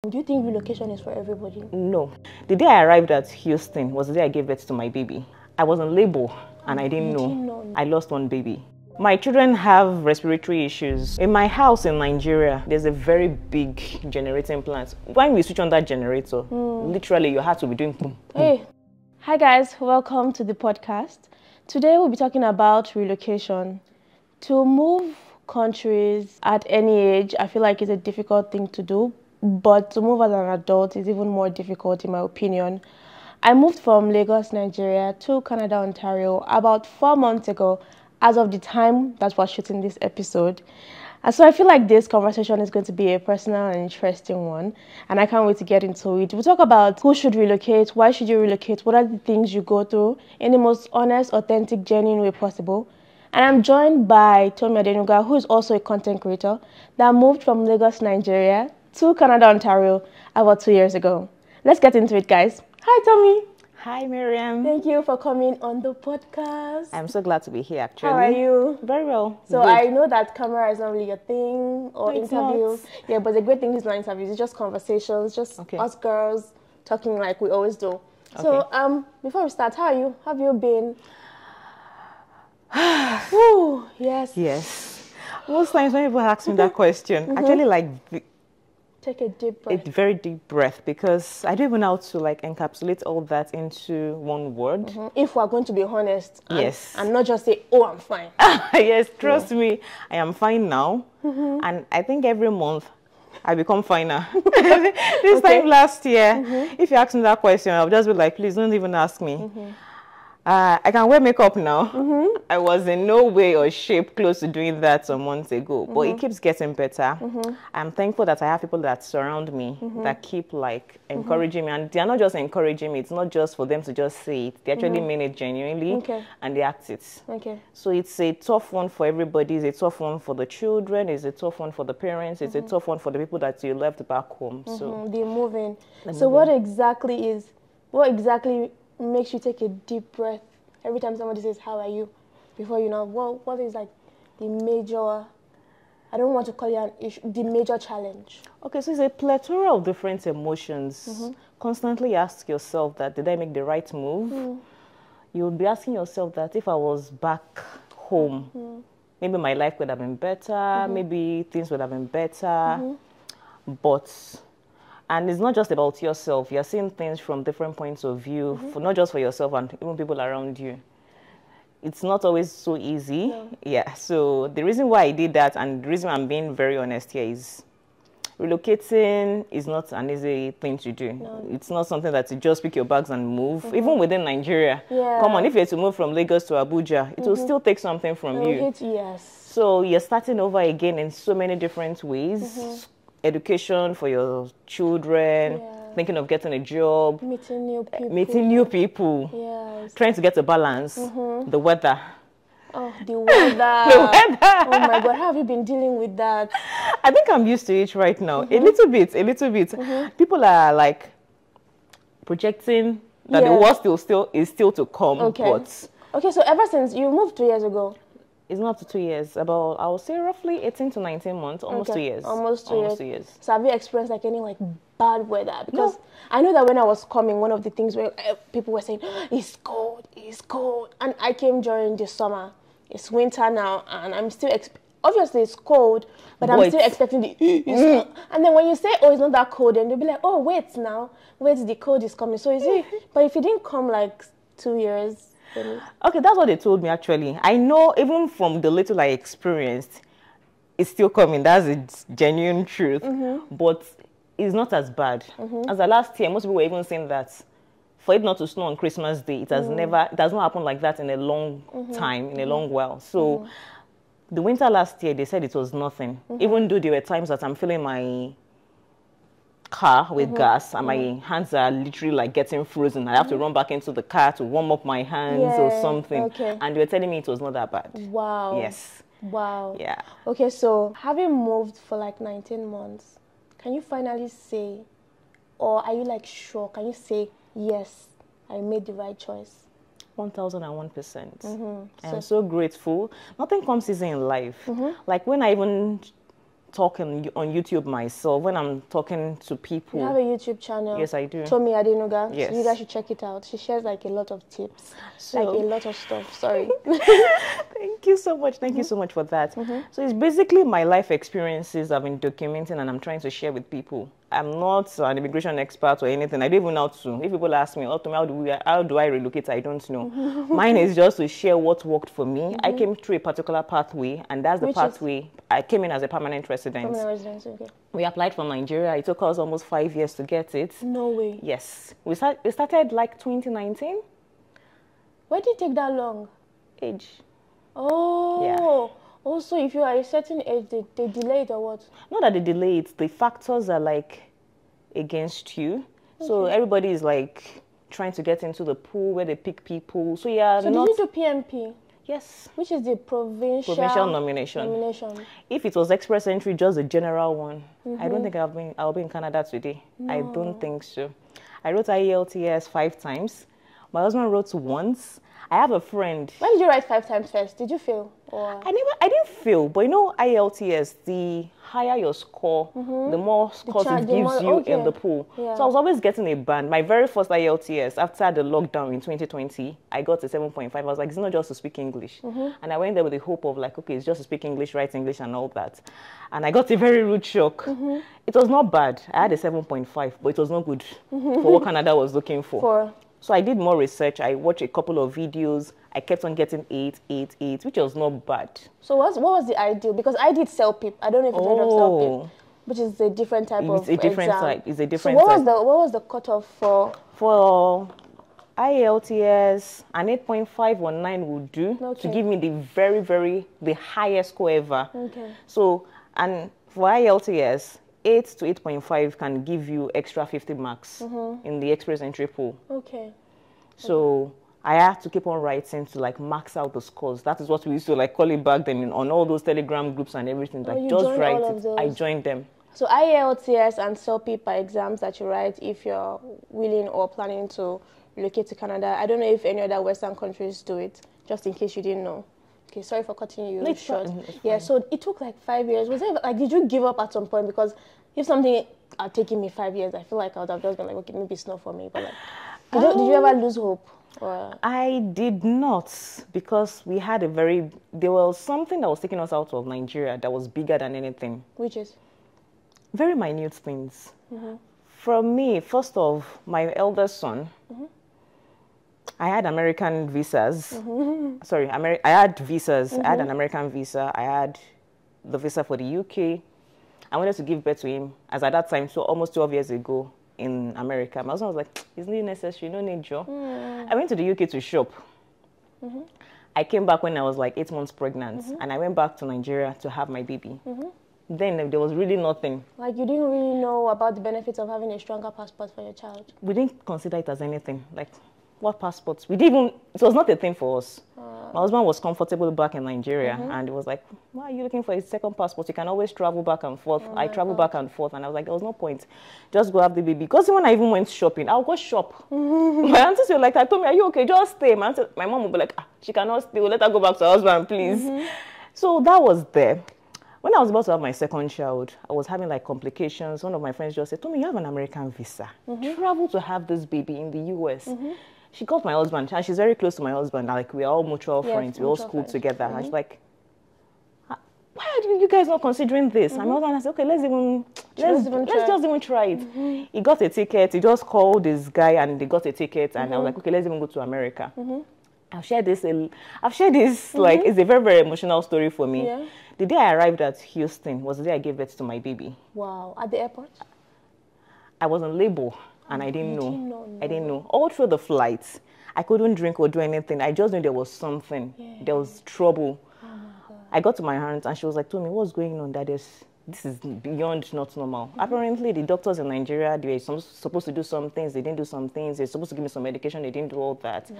Do you think relocation is for everybody? No. The day I arrived at Houston was the day I gave birth to my baby. I was in labor and I didn't know. I lost one baby. My children have respiratory issues. In my house in Nigeria, there's a very big generating plant. When we switch on that generator, literally your heart will be doing boom, boom. Hey, hi guys, welcome to the podcast. Today we'll be talking about relocation. To move countries at any age, I feel like it's a difficult thing to do, but to move as an adult is even more difficult in my opinion. I moved from Lagos, Nigeria to Canada, Ontario about 4 months ago, as of the time that we're shooting this episode. And so I feel like this conversation is going to be a personal and interesting one, and I can't wait to get into it. We'll talk about who should relocate, why should you relocate, what are the things you go through in the most honest, authentic, genuine way possible. And I'm joined by Tomi, who is also a content creator that moved from Lagos, Nigeria to Canada, Ontario about 2 years ago. Let's get into it, guys. Hi, Tomi. Hi, Miriam. Thank you for coming on the podcast. I'm so glad to be here, actually. How are you? Very well. So Good. I know that camera is not really your thing or No, it's interviews. not. Yeah, but the great thing is not interviews. It's just conversations, just us girls talking like we always do. So before we start, how are you? How have you been? Whew, yes. Yes. Most times when people ask me that question, actually Take a deep breath. a very deep breath, because I don't even know how to encapsulate all that into one word. If we're going to be honest, Yes. and not just say, oh, I'm fine. Yes, trust me, I am fine now. And I think every month I become finer. This time last year, if you ask me that question, I'll just be like, please don't even ask me. I can wear makeup now. I was in no way or shape close to doing that some months ago, but it keeps getting better. I'm thankful that I have people that surround me that keep encouraging me, and they're not just encouraging me. It's not just for them to just say it. They actually mean it genuinely, and they act it. So it's a tough one for everybody. It's a tough one for the children. It's a tough one for the parents. It's a tough one for the people that you left back home. So they're moving. So what exactly makes you take a deep breath every time somebody says, how are you? Before you know, what is the major, I don't want to call it an issue, the major challenge? Okay, so it's a plethora of different emotions. Constantly ask yourself that, did I make the right move? You'll be asking yourself that, if I was back home, maybe my life would have been better, maybe things would have been better, and it's not just about yourself. You're seeing things from different points of view, not just for yourself and even people around you. It's not always so easy. No. Yeah, so the reason why I did that, and the reason I'm being very honest here, is relocating is not an easy thing to do. No. It's not something that you just pick your bags and move. Even within Nigeria. Yeah. Come on, if you're to move from Lagos to Abuja, it will still take something from you. Yes. So you're starting over again in so many different ways. Education for your children, thinking of getting a job, meeting new people, yes. Trying to get a balance, the weather. Oh, the weather. The weather. Oh my God, how have you been dealing with that? I think I'm used to it right now. A little bit. People are projecting that the worst is still to come. Okay, so ever since you moved 2 years ago? It's not 2 years, about, I would say roughly 18 to 19 months, almost 2 years. Almost two years. So have you experienced any bad weather? Because I know that when I was coming, one of the things where people were saying, it's cold. And I came during the summer. It's winter now, and I'm still, obviously it's cold, but I'm still expecting the, and then when you say, oh, it's not that cold, and they'll be like, oh, wait, the cold is coming. So is it, but if it didn't come 2 years, okay, that's what they told me actually. I know even from the little I experienced, it's still coming. That's a genuine truth. But it's not as bad. As the last year, most people were even saying that for it not to snow on Christmas Day, it has it does not happen like that in a long time, in a long while. So the winter last year, they said it was nothing. Even though there were times that I'm filling my car with gas and my hands are literally getting frozen. I have to run back into the car to warm up my hands or something. And they were telling me it was not that bad. Wow. Yes. Wow. Yeah. Okay, so having moved for 19 months, can you finally say, or are you sure? Can you say, yes, I made the right choice? 1001%. I'm so grateful. Nothing comes easy in life. When I even talking on YouTube myself, when I'm talking to people. You have a YouTube channel. Yes, I do. Tomi Adenuga. Yes. So you guys should check it out. She shares like a lot of tips, like a lot of stuff. Sorry. Thank you so much. Thank you so much for that. So it's basically my life experiences I've been documenting and I'm trying to share with people. I'm not an immigration expert or anything. I don't even know how to. If people ask me, oh, Tomi, how do I relocate? I don't know. Mine is just to share what worked for me. I came through a particular pathway, and that's the pathway. I came in as a permanent resident. Permanent resident, okay. We applied from Nigeria. It took us almost 5 years to get it. No way. Yes. We started like 2019. Why did it take that long? Age. Oh. Yeah. Also, if you are a certain age, they delay it or what? Not that they delay it. The factors are like against you. Okay. So everybody is like trying to get into the pool where they pick people. So yeah. So did you do PMP? Yes. Which is the provincial nomination. If it was express entry, just a general one. I don't think I'll be in Canada today. No. I don't think so. I wrote IELTS 5 times. My husband wrote once. I have a friend. When did you write 5 times first? Did you fail? Or? I didn't fail, but you know IELTS, the higher your score, the more scores it gives you in the pool. Yeah. So I was always getting a band. My very first IELTS, after the lockdown in 2020, I got a 7.5. I was like, it's not just to speak English. And I went there with the hope of like, okay, it's just to speak English, write English and all that. And I got a very rude shock. It was not bad. I had a 7.5, but it was not good for what Canada was looking for. So I did more research. I watched a couple of videos. I kept on getting 8, 8, 8, which was not bad. So what was the ideal? Because I did CELPIP. I don't know if you've heard of CELPIP, which is a different type of exam. It's a different type. So what was the cutoff for? For IELTS, an 8.5 or 9 would do to give me the highest score ever. Okay. So, and for IELTS, 8 to 8.5 can give you extra 50 marks in the express entry pool. Okay. So I had to keep on writing to like max out the scores. That is what we used to like call it back then on all those Telegram groups and everything. Like just write it. I joined them. So IELTS and CELPIP are exams that you write if you're willing or planning to relocate to Canada. I don't know if any other Western countries do it, just in case you didn't know. Okay, sorry for cutting you short. Yeah, so it took like 5 years. Was it like, did you give up at some point? Because if something had taken me 5 years, I feel like I would have just been like, okay, maybe it's not for me. But like, did you ever lose hope? Or? I did not, because we had there was something that was taking us out of Nigeria that was bigger than anything. Which is? Very minute things. From me, first of my eldest son, I had American visas. Sorry, I had visas. I had an American visa. I had the visa for the UK. I wanted to give birth to him, as at that time, so almost 12 years ago in America. My husband was like, it's not necessary, no need, Joe. I went to the UK to shop. I came back when I was like 8 months pregnant, and I went back to Nigeria to have my baby. Then there was really nothing. Like, you didn't really know about the benefits of having a stronger passport for your child? We didn't consider it as anything. Like, what passports? We didn't even, it was not a thing for us. My husband was comfortable back in Nigeria, and it was like, why are you looking for a second passport? You can always travel back and forth. I travel back and forth, and I was like, there was no point. Just go have the baby. Because when I even went shopping, I'll go shop. My aunties were like, I told me, are you okay? Just stay. My mom would be like, she cannot stay. We'll let her go back to her husband, please. So that was there. When I was about to have my second child, I was having like complications. One of my friends just said, Tomi, you have an American visa. Travel to have this baby in the US. She called my husband, and she's very close to my husband. Like, we're all mutual friends. We all schooled together. And she's like, why are you guys not considering this? And my husband said, okay, let's just even try it. He got a ticket. He just called this guy, and they got a ticket. And I was like, okay, let's even go to America. I've shared this, like, it's a very, very emotional story for me. Yeah. The day I arrived at Houston was the day I gave birth to my baby. Wow. At the airport? I was on labor, and I didn't know. I didn't know. All through the flight, I couldn't drink or do anything. I just knew there was something. Yeah. There was trouble. Oh my God. I got to my aunt, and she was like, Tomi, what's going on? This is beyond not normal. Apparently, the doctors in Nigeria, they were supposed to do some things. They didn't do some things. They're supposed to give me some medication. They didn't do all that. Yeah.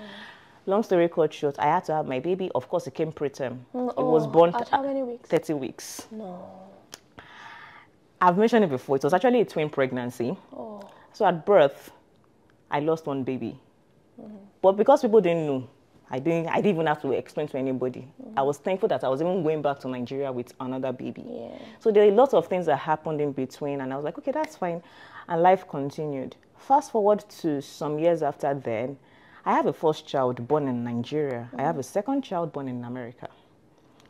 Long story cut short, I had to have my baby. Of course, it came preterm. It was born at how many weeks? 30 weeks. No. I've mentioned it before. It was actually a twin pregnancy. Oh. So at birth, I lost one baby. But because people didn't know, I didn't even have to explain to anybody. I was thankful that I was even going back to Nigeria with another baby. Yeah. So there are lots of things that happened in between, and I was like, okay, that's fine. And life continued. Fast forward to some years after then, I have a first child born in Nigeria. I have a second child born in America.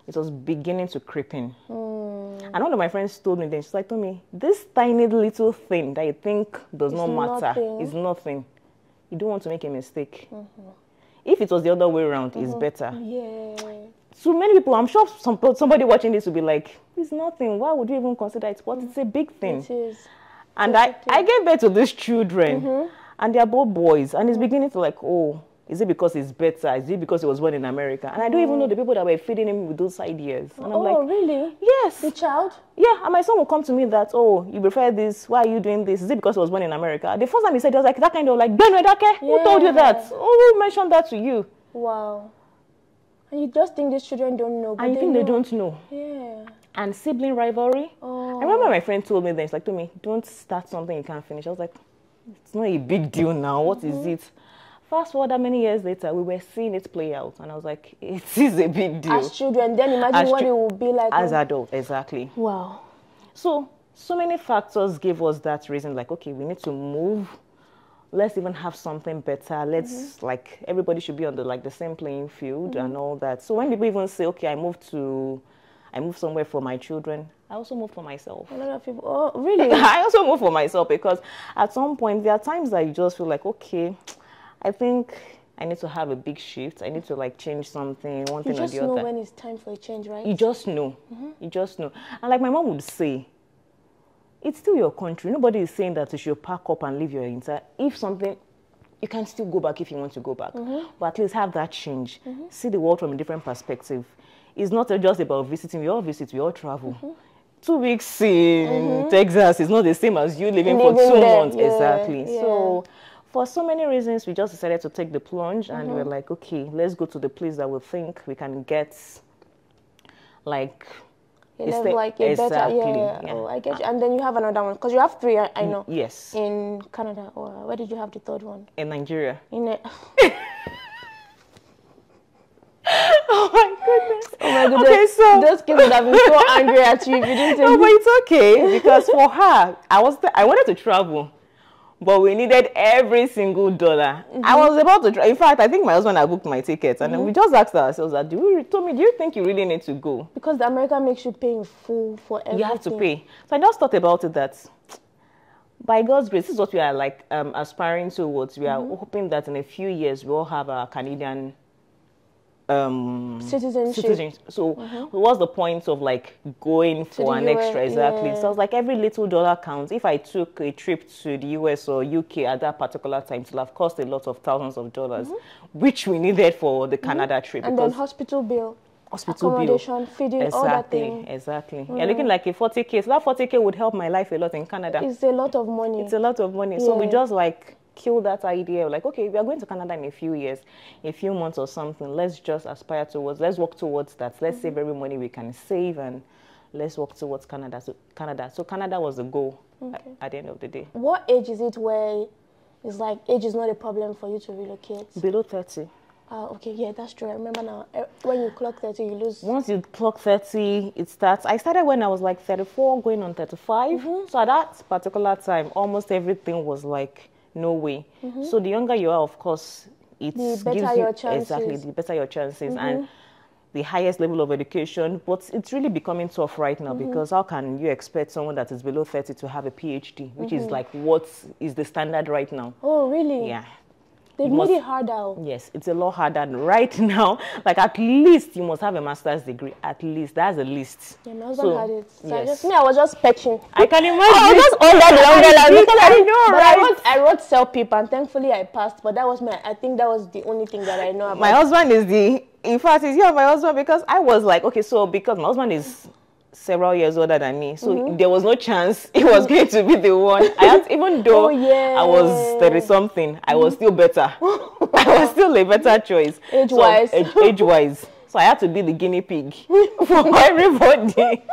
It was beginning to creep in. And one of my friends told me then, she's like, Tomi, this tiny little thing that you think does not matter is nothing. You don't want to make a mistake. If it was the other way around, it's better. Yeah. So many people, I'm sure somebody watching this will be like, it's nothing. Why would you even consider it? But it's a big thing. It is. And I gave birth to these children, and they're both boys. And it's beginning to like, oh, is it because it's better? Is it because he was born in America? And I don't even know the people that were feeding him with those ideas. And I'm like, really? Yes. The child? Yeah, and my son will come to me that, oh, you prefer this, why are you doing this? Is it because he was born in America? The first time he said, it was like that kind of like, who told you that? Oh, who mentioned that to you? Wow. And you just think these children don't know. But and you think they don't know. Yeah. And sibling rivalry. I remember my friend told me then, she's like, Tomi, don't start something you can't finish. I was like, it's not a big deal now. What is it? Fast forward that many years later, we were seeing it play out. And I was like, it is a big deal. As children, then imagine what it would be like. As adults, exactly. Wow. So many factors gave us that reason, like, okay, we need to move. Let's even have something better. Let's, like, everybody should be on the same playing field and all that. So when people even say, okay, I moved somewhere for my children, I also moved for myself. A lot of people, oh, really? I also moved for myself because at some point, there are times that you just feel like, okay, I think I need to have a big shift. I need to like change something, one thing or the other. You just know when it's time for a change, right? You just know. You just know. And like my mom would say, it's still your country. Nobody is saying that you should pack up and leave your entire. If something, you can still go back if you want to go back. But at least have that change. See the world from a different perspective. It's not just about visiting. We all visit, we all travel. 2 weeks in Texas is not the same as you living for 2 months. Yeah, exactly. Yeah. So for so many reasons, we just decided to take the plunge and we're like, okay, let's go to the place that we think we can get like exactly. Better, yeah. Oh, I get you. And then you have another one because you have 3, I know. Yes. In Canada, or where did you have the 3rd one? In Nigeria. Oh my goodness. Okay, so those kids would have been so angry at you if you didn't say no, but it's okay because for her, I wanted to travel, but we needed every single dollar. I was about to in fact, I think my husband had booked my tickets, and then we just asked ourselves that, Tomi, do you think you really need to go? Because the America makes you pay in full for everything. You have to pay. So I just thought about it that by God's grace, this is what we are like aspiring towards. We are hoping that in a few years we all have our Canadian citizenship. So what's the point of like going for an extra? Exactly. So I was like, every little dollar counts. If I took a trip to the US or UK at that particular time, it will have cost a lot of thousands of dollars, which we needed for the Canada trip. And then hospital bill. Accommodation, feeding, all that thing. Exactly. You're looking like a 40K. So that 40K would help my life a lot in Canada. It's a lot of money. It's a lot of money. Yeah. So we just like kill that idea. Like, okay, we are going to Canada in a few years, a few months or something. Let's just aspire towards, let's work towards that. Let's save every money we can save and let's work towards Canada. So Canada was the goal at the end of the day. What age is it where it's like age is not a problem for you to relocate? Below 30. Okay, yeah, that's true. I remember now. When you clock 30, you lose. Once you clock 30, it starts. I started when I was like 34, going on 35. So at that particular time, almost everything was like, no way. So the younger you are, of course, it gives you your chances. Exactly, the better your chances and the highest level of education. But it's really becoming tough right now because how can you expect someone that is below 30 to have a PhD, which is like what is the standard right now? Oh, really? Yeah. They've made it harder. Yes, it's a lot harder right now. Like at least you must have a master's degree. At least that's the least. Yeah, my husband had it. So I was just patching. I can imagine. I was just under the umbrella because I know, right? I wrote self-paper and thankfully I passed. But that was I think that was the only thing that I know about. My husband is in fact, he's my husband because I was like, okay, so because my husband is several years older than me, so there was no chance he was going to be the one. Even though I was 30 something, I was still better. I was still a better choice age-wise. Age-wise. So I had to be the guinea pig for everybody.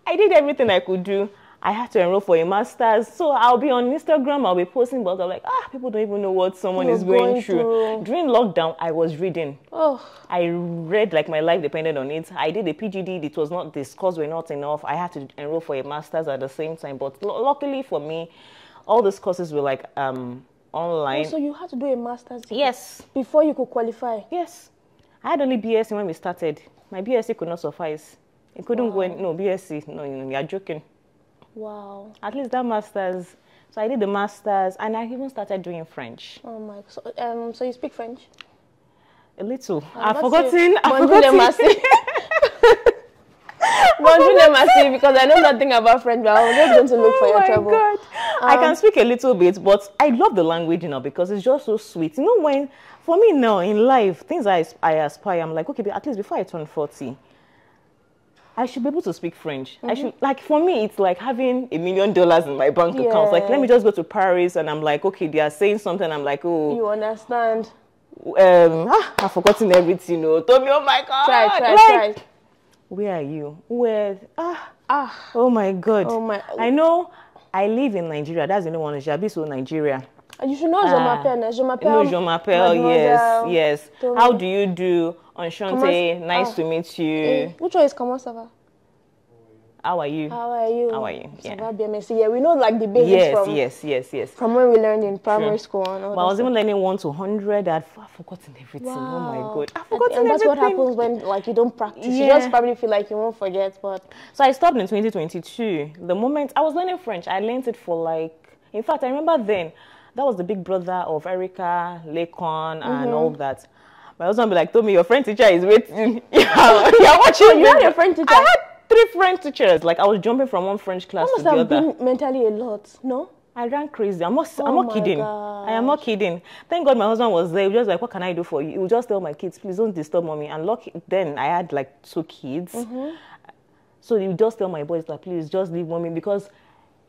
I did everything I could do, I had to enroll for a master's. So I'll be on Instagram, I'll be posting, but I'm like, people don't even know what someone is going through. During lockdown, I was reading. Oh. I read like my life depended on it. I did a PGD, it was not, the scores were not enough. I had to enroll for a master's at the same time. But luckily for me, all those courses were like online. Oh, so you had to do a master's? Yes. Before you could qualify? Yes. I had only BSc when we started. My BSc could not suffice. It couldn't go in, no, BSc, no, you're joking. Wow. At least that master's. So I did the master's and I even started doing French. Oh my, so you speak French? A little. I've forgotten. Because I know nothing about French, but I was just going to look for your trouble. Oh my God. I can speak a little bit, but I love the language, because it's just so sweet. You know, when, for me now in life, things I aspire, I'm like, okay, but at least before I turn 40, I should be able to speak French. I should, like, for me, it's like having $1 million in my bank account. Like, let me just go to Paris and I'm like, okay, they are saying something. I'm like, oh. You understand. I've forgotten everything, Tomi, oh my God. Try. Where are you? Where? Oh my God. Oh my. I know I live in Nigeria. That's the only one. Jabiso, Nigeria. You should know Je m'appelle. No, Je m'appelle, yes. Tomi. How do you do? Enchanté, nice to meet you. Which one is comment ça va? How are you? Ça va bien, merci. Yeah, we know like the basics yes. From when we learned in primary school and all that. But I was even learning 1 to 100. I've forgotten everything. Wow. Oh my God. I've forgotten everything. And that's what happens when like you don't practice. You just probably feel like you won't forget. But so I stopped in 2022. The moment I was learning French, I learned it for like, in fact, I remember then, that was the big brother of Erica, Lekon, and all that. My husband would be like, Tomi, your French teacher is waiting. You're watching. You had your French teacher? I had 3 French teachers. Like, I was jumping from one French class to the other. That must have been mentally a lot, no? I ran crazy. I'm not kidding. Gosh. I am not kidding. Thank God my husband was there. He was just like, what can I do for you? He would just tell my kids, please don't disturb mommy. And then I had like 2 kids. So he would just tell my boys, like, please just leave mommy, because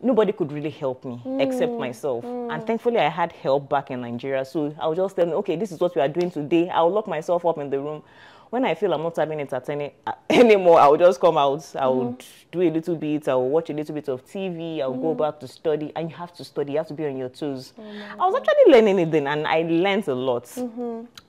nobody could really help me except myself. And thankfully, I had help back in Nigeria. So I would just tell them, okay, this is what we are doing today. I'll lock myself up in the room. When I feel I'm not having it anymore, I will just come out. I would do a little bit. I will watch a little bit of TV. I will go back to study. And you have to study. You have to be on your toes. I was actually learning it then, and I learned a lot.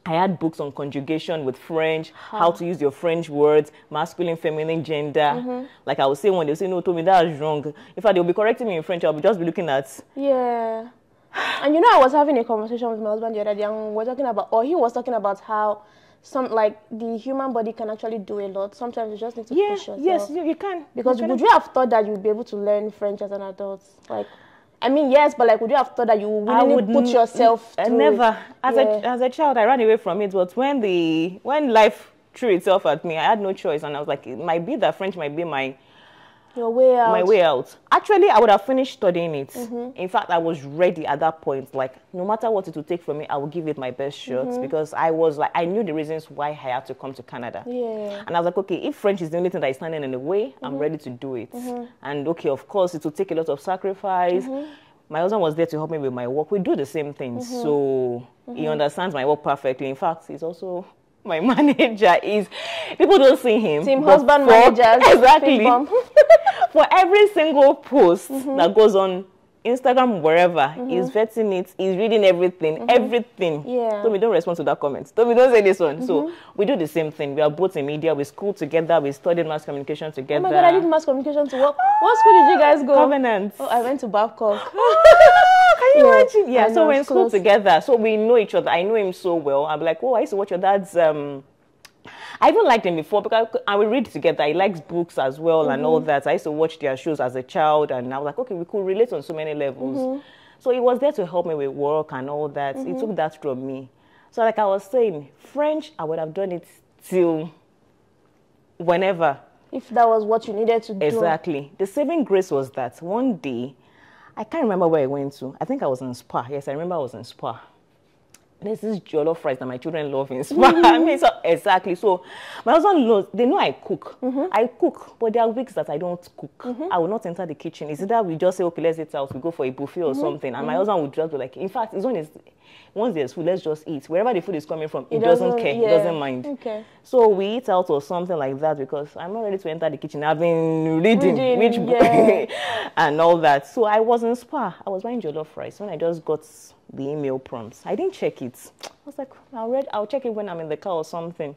I had books on conjugation with French, how to use your French words, masculine, feminine, gender. Like I would say when they say, no, Tomi, that's wrong. In fact, they'll be correcting me in French. I'll just be looking at... Yeah. And I was having a conversation with my husband the other day, and he was talking about how the human body can actually do a lot. Sometimes you just need to push yourself. Yes, you can. Because would you have thought that you'd be able to learn French as an adult? Like, I mean, yes, but like, would you have thought that you wouldn't put yourself through never. it? As a child, I ran away from it. But when life threw itself at me, I had no choice, and I was like, it might be that French might be your way out. My way out. Actually, I would have finished studying it. In fact, I was ready at that point. Like, no matter what it would take from me, I would give it my best shot, because I was like, I knew the reasons why I had to come to Canada. Yeah. And I was like, okay, if French is the only thing that is standing in the way, I'm ready to do it. And okay, of course, it will take a lot of sacrifice. My husband was there to help me with my work. We do the same things, so he understands my work perfectly. In fact, he's also... my manager. People don't see him. Team husband managers. Exactly. For every single post that goes on Instagram, wherever, he's vetting it, he's reading everything, everything. Yeah. Tomi, don't respond to that comment. Tomi, don't say this one. So we do the same thing. We are both in media. We school together. We studied mass communication together. Oh my God, I did mass communication to work. What school did you guys go? Covenant. Oh, I went to Babcock. Can you imagine? Yeah, so we're in school together. So we know each other. I know him so well. I'm like, oh, I used to watch your dad's... I even liked him before because I would read together. He likes books as well and all that. I used to watch their shows as a child, and I was like, okay, we could relate on so many levels. So he was there to help me with work and all that. He took that from me. So like I was saying, French, I would have done it till whenever. If that was what you needed to do. Exactly. The saving grace was that one day, I can't remember where I went to. I think I was in Spa. Yes, I remember I was in Spa. there's this jollof rice that my children love in Spa. I mean, so exactly. So my husband knows, they know I cook. I cook, but there are weeks that I don't cook. I will not enter the kitchen. It's either we just say, okay, let's eat out, we go for a buffet or something. And my husband would just be like, in fact, it's once there's food, let's just eat. Wherever the food is coming from, he doesn't care, he doesn't mind. Okay. So we eat out or something like that because I'm not ready to enter the kitchen. I've been reading which book and all that. So I was in Spa. I was buying jollof rice when I just got the email prompts. I didn't check it. I was like, I'll check it when I'm in the car or something.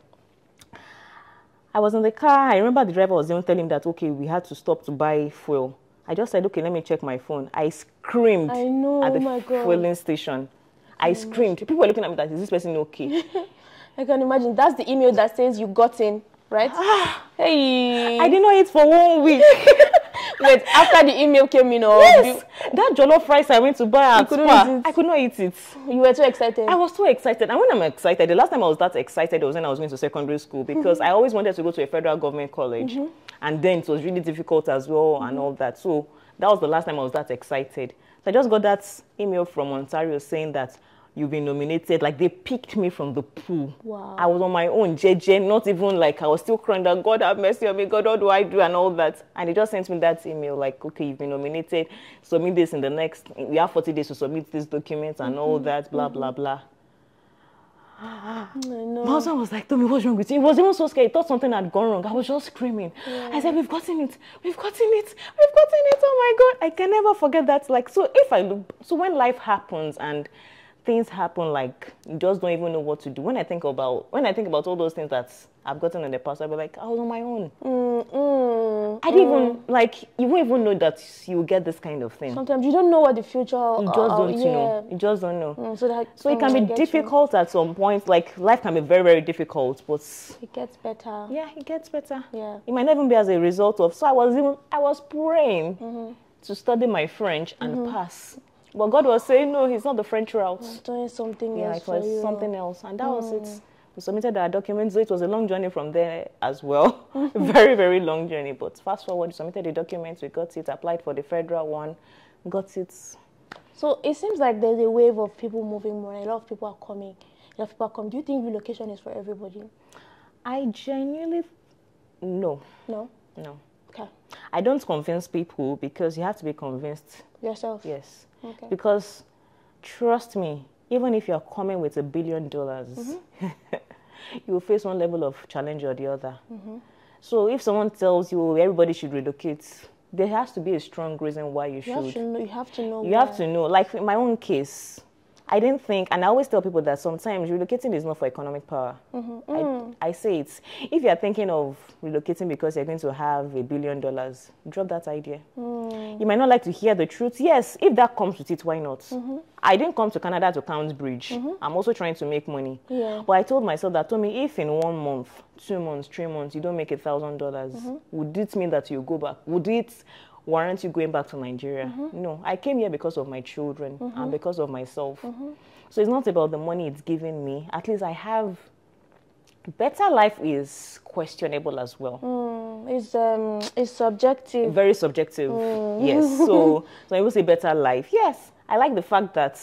I was in the car. I remember the driver was even telling him that, okay, we had to stop to buy fuel. I just said, okay, let me check my phone. I screamed at the fueling station. I screamed. People were looking at me like, is this person okay? I can imagine. That's the email that says you got in, right? Hey. I didn't know it for 1 week. Wait, after the email came in, or yes, that jollof rice I went to buy at Spa, I could not eat it. You were so excited. I was so excited. And when I'm excited, the last time I was that excited was when I was going to secondary school, because I always wanted to go to a federal government college. And then it was really difficult as well and all that. So that was the last time I was that excited. So I just got that email from Ontario saying that you've been nominated. Like, they picked me from the pool. Wow. I was on my own, JJ, not even like, I was still crying that God have mercy on me, God, what do I do, and all that. And they just sent me that email like, okay, you've been nominated, submit this in the next, we have 40 days to submit this document and all that, blah, blah, blah. I know. My husband was like, Tomi, what's wrong with you? He was even so scared. He thought something had gone wrong. I was just screaming. I said, we've gotten it. We've gotten it. We've gotten it. Oh my God. I can never forget that. Like, so when life happens and things happen, like, you just don't even know what to do. When I think about all those things that I've gotten in the past, I'll be like, I was on my own. I didn't even, like, you won't even know that you get this kind of thing. Sometimes you don't know what the future... You just don't know. You just don't know. So it can be difficult at some point. Like, life can be very, very difficult, but... It gets better. Yeah, it gets better. Yeah. It might not even be as a result of... So I was praying to study my French and pass. But God was saying, no, it's not the French route. I was doing something else. Yeah, it was something else. And that was it. We submitted our documents. So it was a long journey from there as well. Very, very long journey. But fast forward, we submitted the documents, we got it, applied for the federal one, got it. So it seems like there's a wave of people moving more. A lot of people are coming. Do you think relocation is for everybody? I genuinely... No. No? No. Okay. I don't convince people because you have to be convinced. Yourself? Yes. Okay. Because, trust me, even if you're coming with $1 billion, you will face one level of challenge or the other. So if someone tells you everybody should relocate, there has to be a strong reason why you should. You have to know. You have to know. Like in my own case, I didn't think, and I always tell people that sometimes relocating is not for economic power. I say it. If you're thinking of relocating because you're going to have $1 billion, drop that idea. You might not like to hear the truth. Yes, if that comes with it, why not? I didn't come to Canada to count bridge. I'm also trying to make money. Yeah. But I told myself that, Tomi, if in 1 month, 2 months, 3 months, you don't make $1,000, would it mean that you go back? Would it warrant you going back to Nigeria? No, I came here because of my children and because of myself. So it's not about the money it's giving me. At least I have... Better life is questionable as well. It's subjective. Very subjective, yes. So I will say better life. Yes, I like the fact that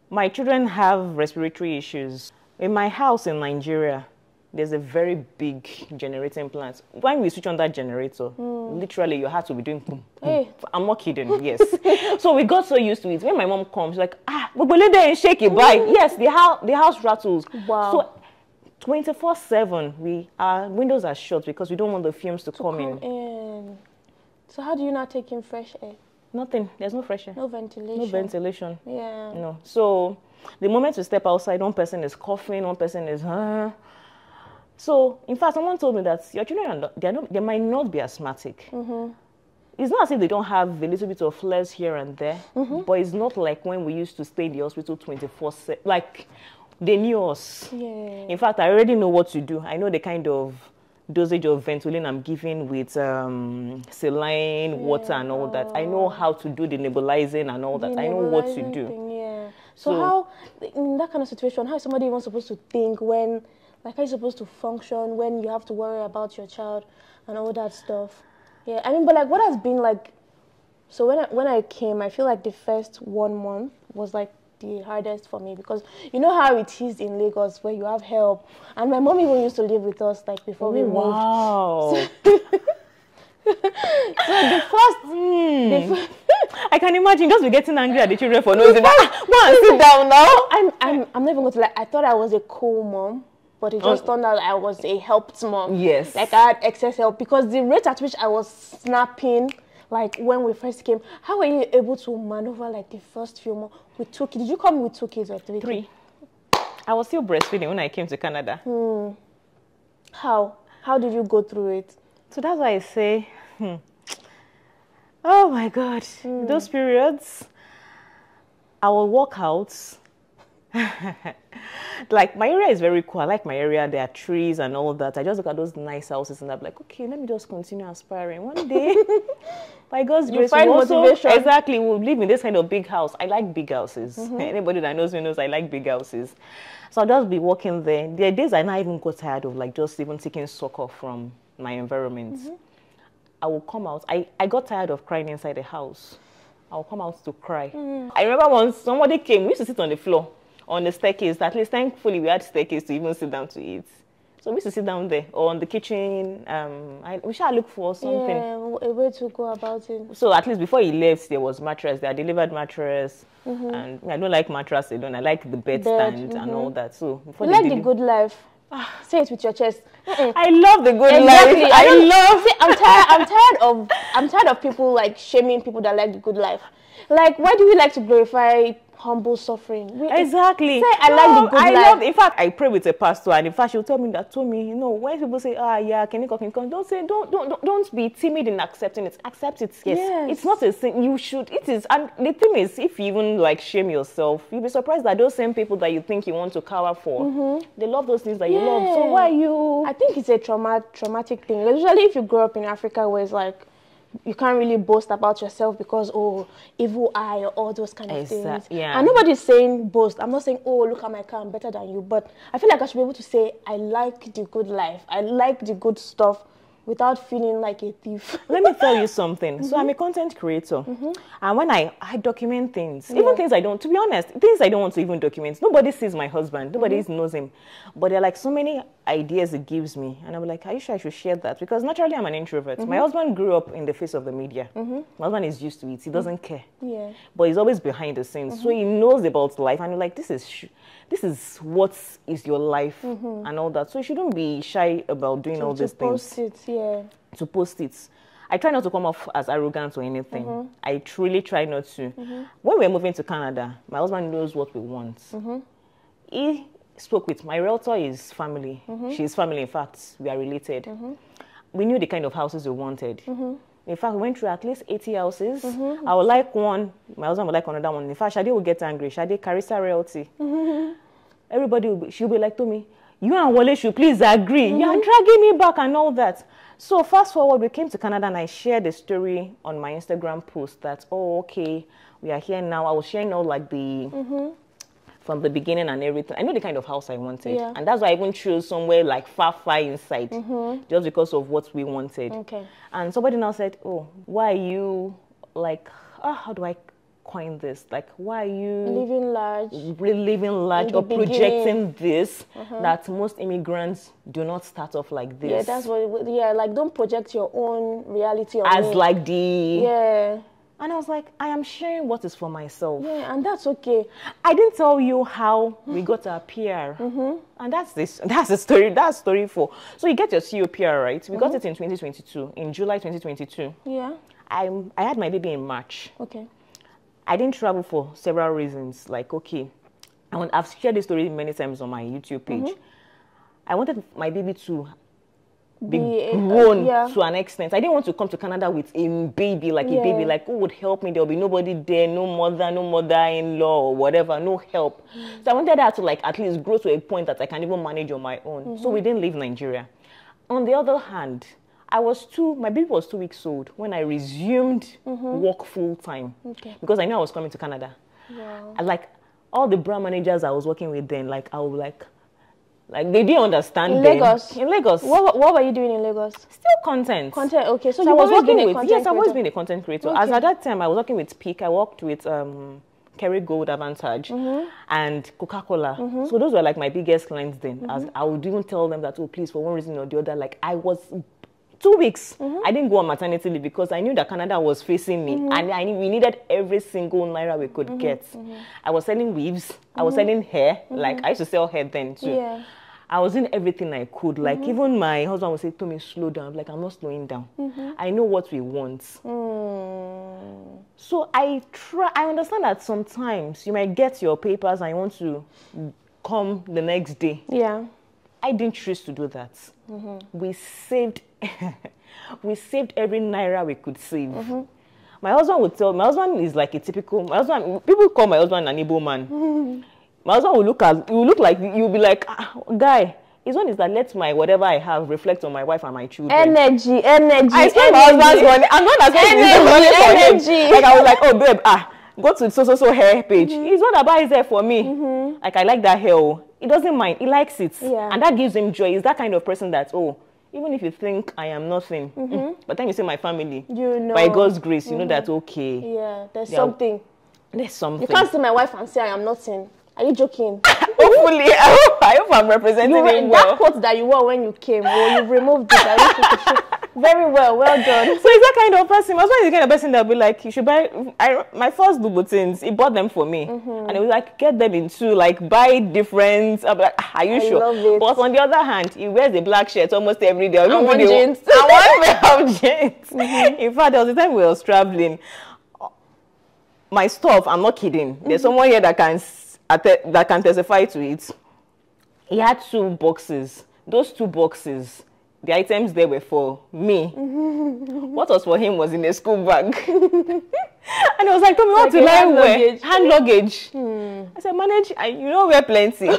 my children have respiratory issues. In my house in Nigeria, there's a very big generating plant. When we switch on that generator, literally your heart will be doing boom, boom. Hey. I'm not kidding, yes. So we got so used to it. When my mom comes, like, but let them shake it by. Yes, the house rattles. Wow. So 24/7, our windows are shut because we don't want the fumes to come in. So how do you not take in fresh air? Nothing. There's no fresh air. No ventilation. No ventilation. Yeah. No. So the moment we step outside, one person is coughing, one person is... So, in fact, someone told me that your children, they might not be asthmatic. It's not as if they don't have a little bit of flares here and there, but it's not like when we used to stay in the hospital 24/7. Like, they knew us. Yeah. In fact, I already know what to do. I know the kind of dosage of Ventolin I'm giving with saline, water and all that. I know how to do the nebulizing and all that. I know what to do. Yeah. So how, in that kind of situation, how is somebody even supposed to think when... Like, how are you supposed to function when you have to worry about your child and all that stuff? Yeah, I mean, but like, what has been like... So when I came, I feel like the first 1 month was like the hardest for me, because you know how it is in Lagos where you have help, and my mom even used to live with us like before we moved. Wow. So the first, I can imagine just be getting angry at the children for no reason. Go and sit down now. I'm not even going to lie. I thought I was a cool mom, but it just turned out I was a helped mom. Yes. Like I had excess help, because the rate at which I was snapping, like when we first came, how were you able to maneuver like the first few months with 2 kids? Did you come with 2 kids or 3? 3. I was still breastfeeding when I came to Canada. How? How did you go through it? So that's why I say, oh my God, those periods, I will walk out. Like, my area is very cool. I like my area. There are trees and all that. I just look at those nice houses and I'm like, okay, let me just continue aspiring. One day, by God's grace, find motivation. Exactly, we'll live in this kind of big house. I like big houses. Anybody that knows me knows I like big houses. So I'll just be walking there. There are days I now even got tired of like just even taking succor from my environment. I will come out. I got tired of crying inside the house. I will come out to cry. I remember once somebody came, we used to sit on the floor, on the staircase. At least thankfully we had staircase to even sit down to eat. So we used to sit down there or on the kitchen. We shall look for something. Yeah, a way to go about it. So at least before he left, there was mattress. They had delivered mattress. And I don't like mattress alone. I like the bed stand and all that. So before you like the good life. Say it with your chest. I love the good exactly. life. I love. See, I'm tired of people like shaming people that like the good life. Like, why do we like to glorify humble suffering? Exactly. Say I like the good life. In fact, I pray with a pastor, and in fact, she'll tell me that, Tomi, you know, when people say, yeah, can you come? Don't be timid in accepting it. Accept it. Yes. It's not a sin. You should. It is. And the thing is, if you even like shame yourself, you'll be surprised that those same people that you think you want to cower for, they love those things that you love. So why are you? I think it's a traumatic thing. Usually, if you grow up in Africa, where it's like, you can't really boast about yourself because, oh, evil eye or all those kind of things. Yeah. And nobody's saying boast. I'm not saying, oh, look at my car, I'm better than you. But I feel like I should be able to say, I like the good life. I like the good stuff without feeling like a thief. Let me tell you something. So I'm a content creator. And when I document things, even things I don't, to be honest, things I don't want to even document. Nobody sees my husband. Nobody knows him. But there are like so many ideas it gives me. And I'm like, are you sure I should share that? Because naturally I'm an introvert. My husband grew up in the face of the media. My husband is used to it. He doesn't care. Yeah. But he's always behind the scenes. So he knows about life. And you're like, this is what is your life and all that. So you shouldn't be shy about doing all these things. To post it, yeah. To post it. I try not to come off as arrogant or anything. I truly try not to. When we're moving to Canada, my husband knows what we want. He spoke with my realtor, is family. She's family, in fact, we are related. We knew the kind of houses we wanted. In fact, we went through at least 80 houses. I would like one, my husband would like another one. In fact, Shade will get angry. Shade, Carissa Realty. Everybody, she'll be like, Tomi, you and Wale should please agree. You are dragging me back and all that. So fast forward, we came to Canada and I shared the story on my Instagram post that, oh, okay, we are here now. I was sharing all like the, from the beginning and everything. I know the kind of house I wanted. And that's why I even chose somewhere like far inside, just because of what we wanted. And somebody now said, oh, why are you like, how do I coin this? Like, why are you living large or projecting this that most immigrants do not start off like this? Yeah, that's what, like don't project your own reality on as me. Like the... Yeah. And I was like, I am sharing what is for myself. Yeah, and that's okay. I didn't tell you how we got our PR. And that's the story. That's story 4. So you get your COPR, right? We got it in 2022, in July 2022. Yeah. I had my baby in March. Okay. I didn't travel for several reasons. Like, okay, I've shared this story many times on my YouTube page. I wanted my baby to be grown to an extent. I didn't want to come to Canada with a baby, like a baby, like who would help me? There'll be nobody there, no mother-in-law or whatever, no help. So I wanted her to like at least grow to a point that I can even manage on my own. So we didn't leave Nigeria. On the other hand, my baby was 2 weeks old when I resumed work full time because I knew I was coming to Canada. Wow. Like all the brand managers I was working with then, like I was like they didn't understand. In Lagos. In Lagos. What were you doing in Lagos? Still content. Content. Okay, so I was working with I've always been a content creator. As at that time, I was working with Peak. I worked with Kerrygold, Avantage, and Coca-Cola. So those were like my biggest clients then. As I would even tell them that, oh, please, for one reason or the other, like I was 2 weeks. I didn't go on maternity leave because I knew that Canada was facing me, and we needed every single naira we could get. I was selling weaves. I was selling hair. Like I used to sell hair then too. Yeah. I was doing everything I could. Like even my husband would say, Tomi, slow down. Like I'm not slowing down. I know what we want. So I understand that sometimes you might get your papers and you want to come the next day. Yeah. I didn't choose to do that. We saved every naira we could save. My husband would tell, my husband is like a typical, people call my husband an Igbo man. My husband will look like, you'll be like, guy, his one is that let my whatever I have reflect on my wife and my children. Energy. I spend my husband's money. I'm not as energy. Like I was like, oh babe, go to so hair page. He's one that buys hair for me. Like I like that hair. He doesn't mind. He likes it. Yeah. And that gives him joy. He's that kind of person that, oh, even if you think I am nothing, by the time you say my family, you know, by God's grace, you know that okay. Yeah, there's something. There's something. You can't see my wife and say I am nothing. Are you joking? Hopefully, I hope I'm representing him well. That quote that you wore when you came, well, you've removed it. I want you to show. Very well done. So he's that kind of person. My husband is the kind of person that will be like, you should buy. My first Louboutins, he bought them for me, and he was like, get them in two, like buy different. I'm like, are you sure? Love it. But on the other hand, he wears a black shirt almost every day. I want jeans. I want to have jeans. In fact, there was a time we were traveling. My stuff, I'm not kidding. There's someone here that can testify to it. He had 2 boxes. Those 2 boxes, the items there were for me. What was for him was in a school bag. And I was like, Tomi, what to lie wear? Hand luggage. I said, manage, you know wear plenty.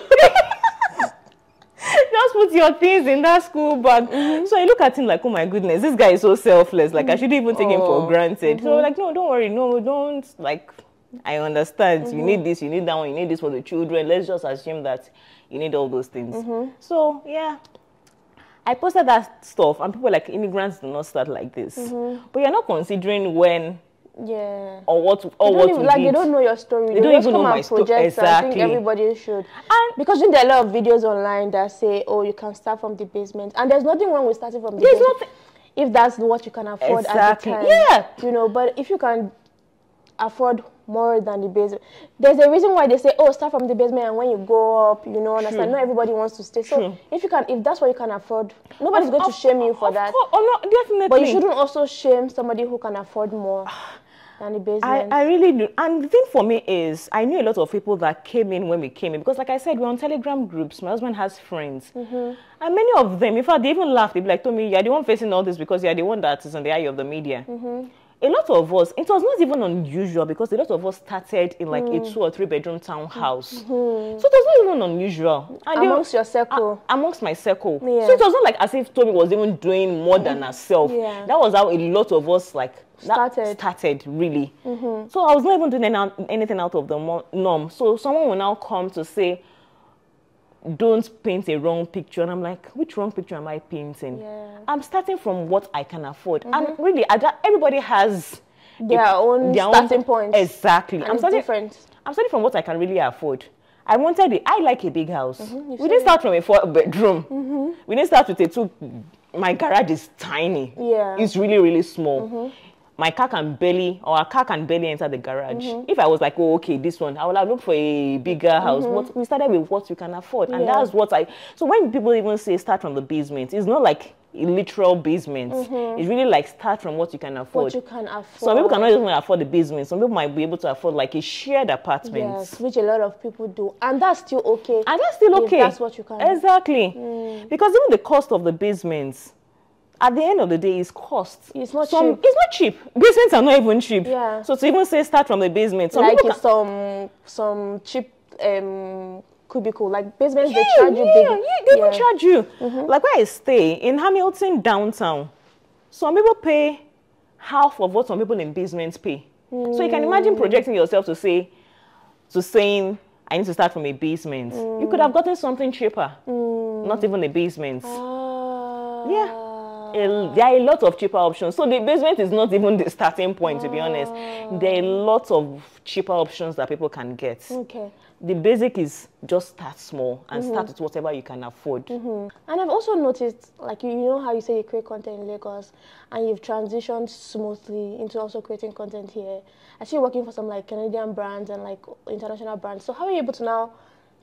Just put your things in that school bag. So I look at him like, oh my goodness, this guy is so selfless. Like I shouldn't even take him for granted. So like, no, don't worry, no, don't like. I understand. You need this, you need that one, you need this for the children. Let's just assume that you need all those things. So yeah, I posted that stuff, and people were like, immigrants do not start like this. But you're not considering when. Yeah. Or what to like they don't know your story. They don't even know my story. Exactly. I think everybody should. And because there are a lot of videos online that say, oh, you can start from the basement. And there's nothing wrong with starting from the basement. Nothing. If that's what you can afford at the time. Yeah. You know, but if you can afford more than the basement, there's a reason why they say, oh, start from the basement, and when you go up, you know, understand. Not everybody wants to stay. So if that's what you can afford, nobody's going to shame you for that. Oh no, definitely. But you shouldn't also shame somebody who can afford more than the basement. I really do. And the thing for me is, I knew a lot of people that came in when we came in, because like I said, we're on Telegram groups. My husband has friends. And many of them, in fact, they even laughed. They'd be like, Tomi, you're the one facing all this because you're the one that is on the eye of the media. A lot of us, it was not even unusual because a lot of us started in like a 2 or 3 bedroom townhouse. So it was not even unusual. And amongst your circle. Amongst my circle. Yeah. So it was not like as if Tomi was even doing more than herself. Yeah. That was how a lot of us like started really. So I was not even doing anything out of the norm. So someone will now come to say, don't paint a wrong picture, and I'm like, which wrong picture am I painting? I'm starting from what I can afford, and really everybody has their own starting point. Exactly. I'm starting from what I can really afford. I like a big house. We didn't start from a 4-bedroom. We didn't start with a 2. My garage is tiny. It's really, really small. My car can barely, or our car can barely enter the garage. If I was like, oh, okay, this one, I would have looked for a bigger house. We started with what you can afford. And that's what so when people even say start from the basement, it's not like a literal basement. It's really like start from what you can afford. What you can afford. Some people cannot even afford the basement. Some people might be able to afford like a shared apartment. Yes, which a lot of people do. And that's still okay. And that's still okay. If that's what you can. Exactly. Because even the cost of the basements, at the end of the day, is cost. It's not cheap. It's not cheap. Basements are not even cheap. Yeah. So to even say start from the basement, some cheap cubicle, like basements, they charge you big. They even charge you. Like where I stay in Hamilton downtown, some people pay half of what some people in basements pay. So you can imagine projecting yourself to saying I need to start from a basement. You could have gotten something cheaper, not even a basement. Yeah. There are a lot of cheaper options. So the basement is not even the starting point, to be honest. There are a lot of cheaper options that people can get. Okay. The basic is just start small and start with whatever you can afford. And I've also noticed, like, you know how you say you create content in Lagos and you've transitioned smoothly into also creating content here. I see you working for some like Canadian brands and like international brands. So how are you able to now,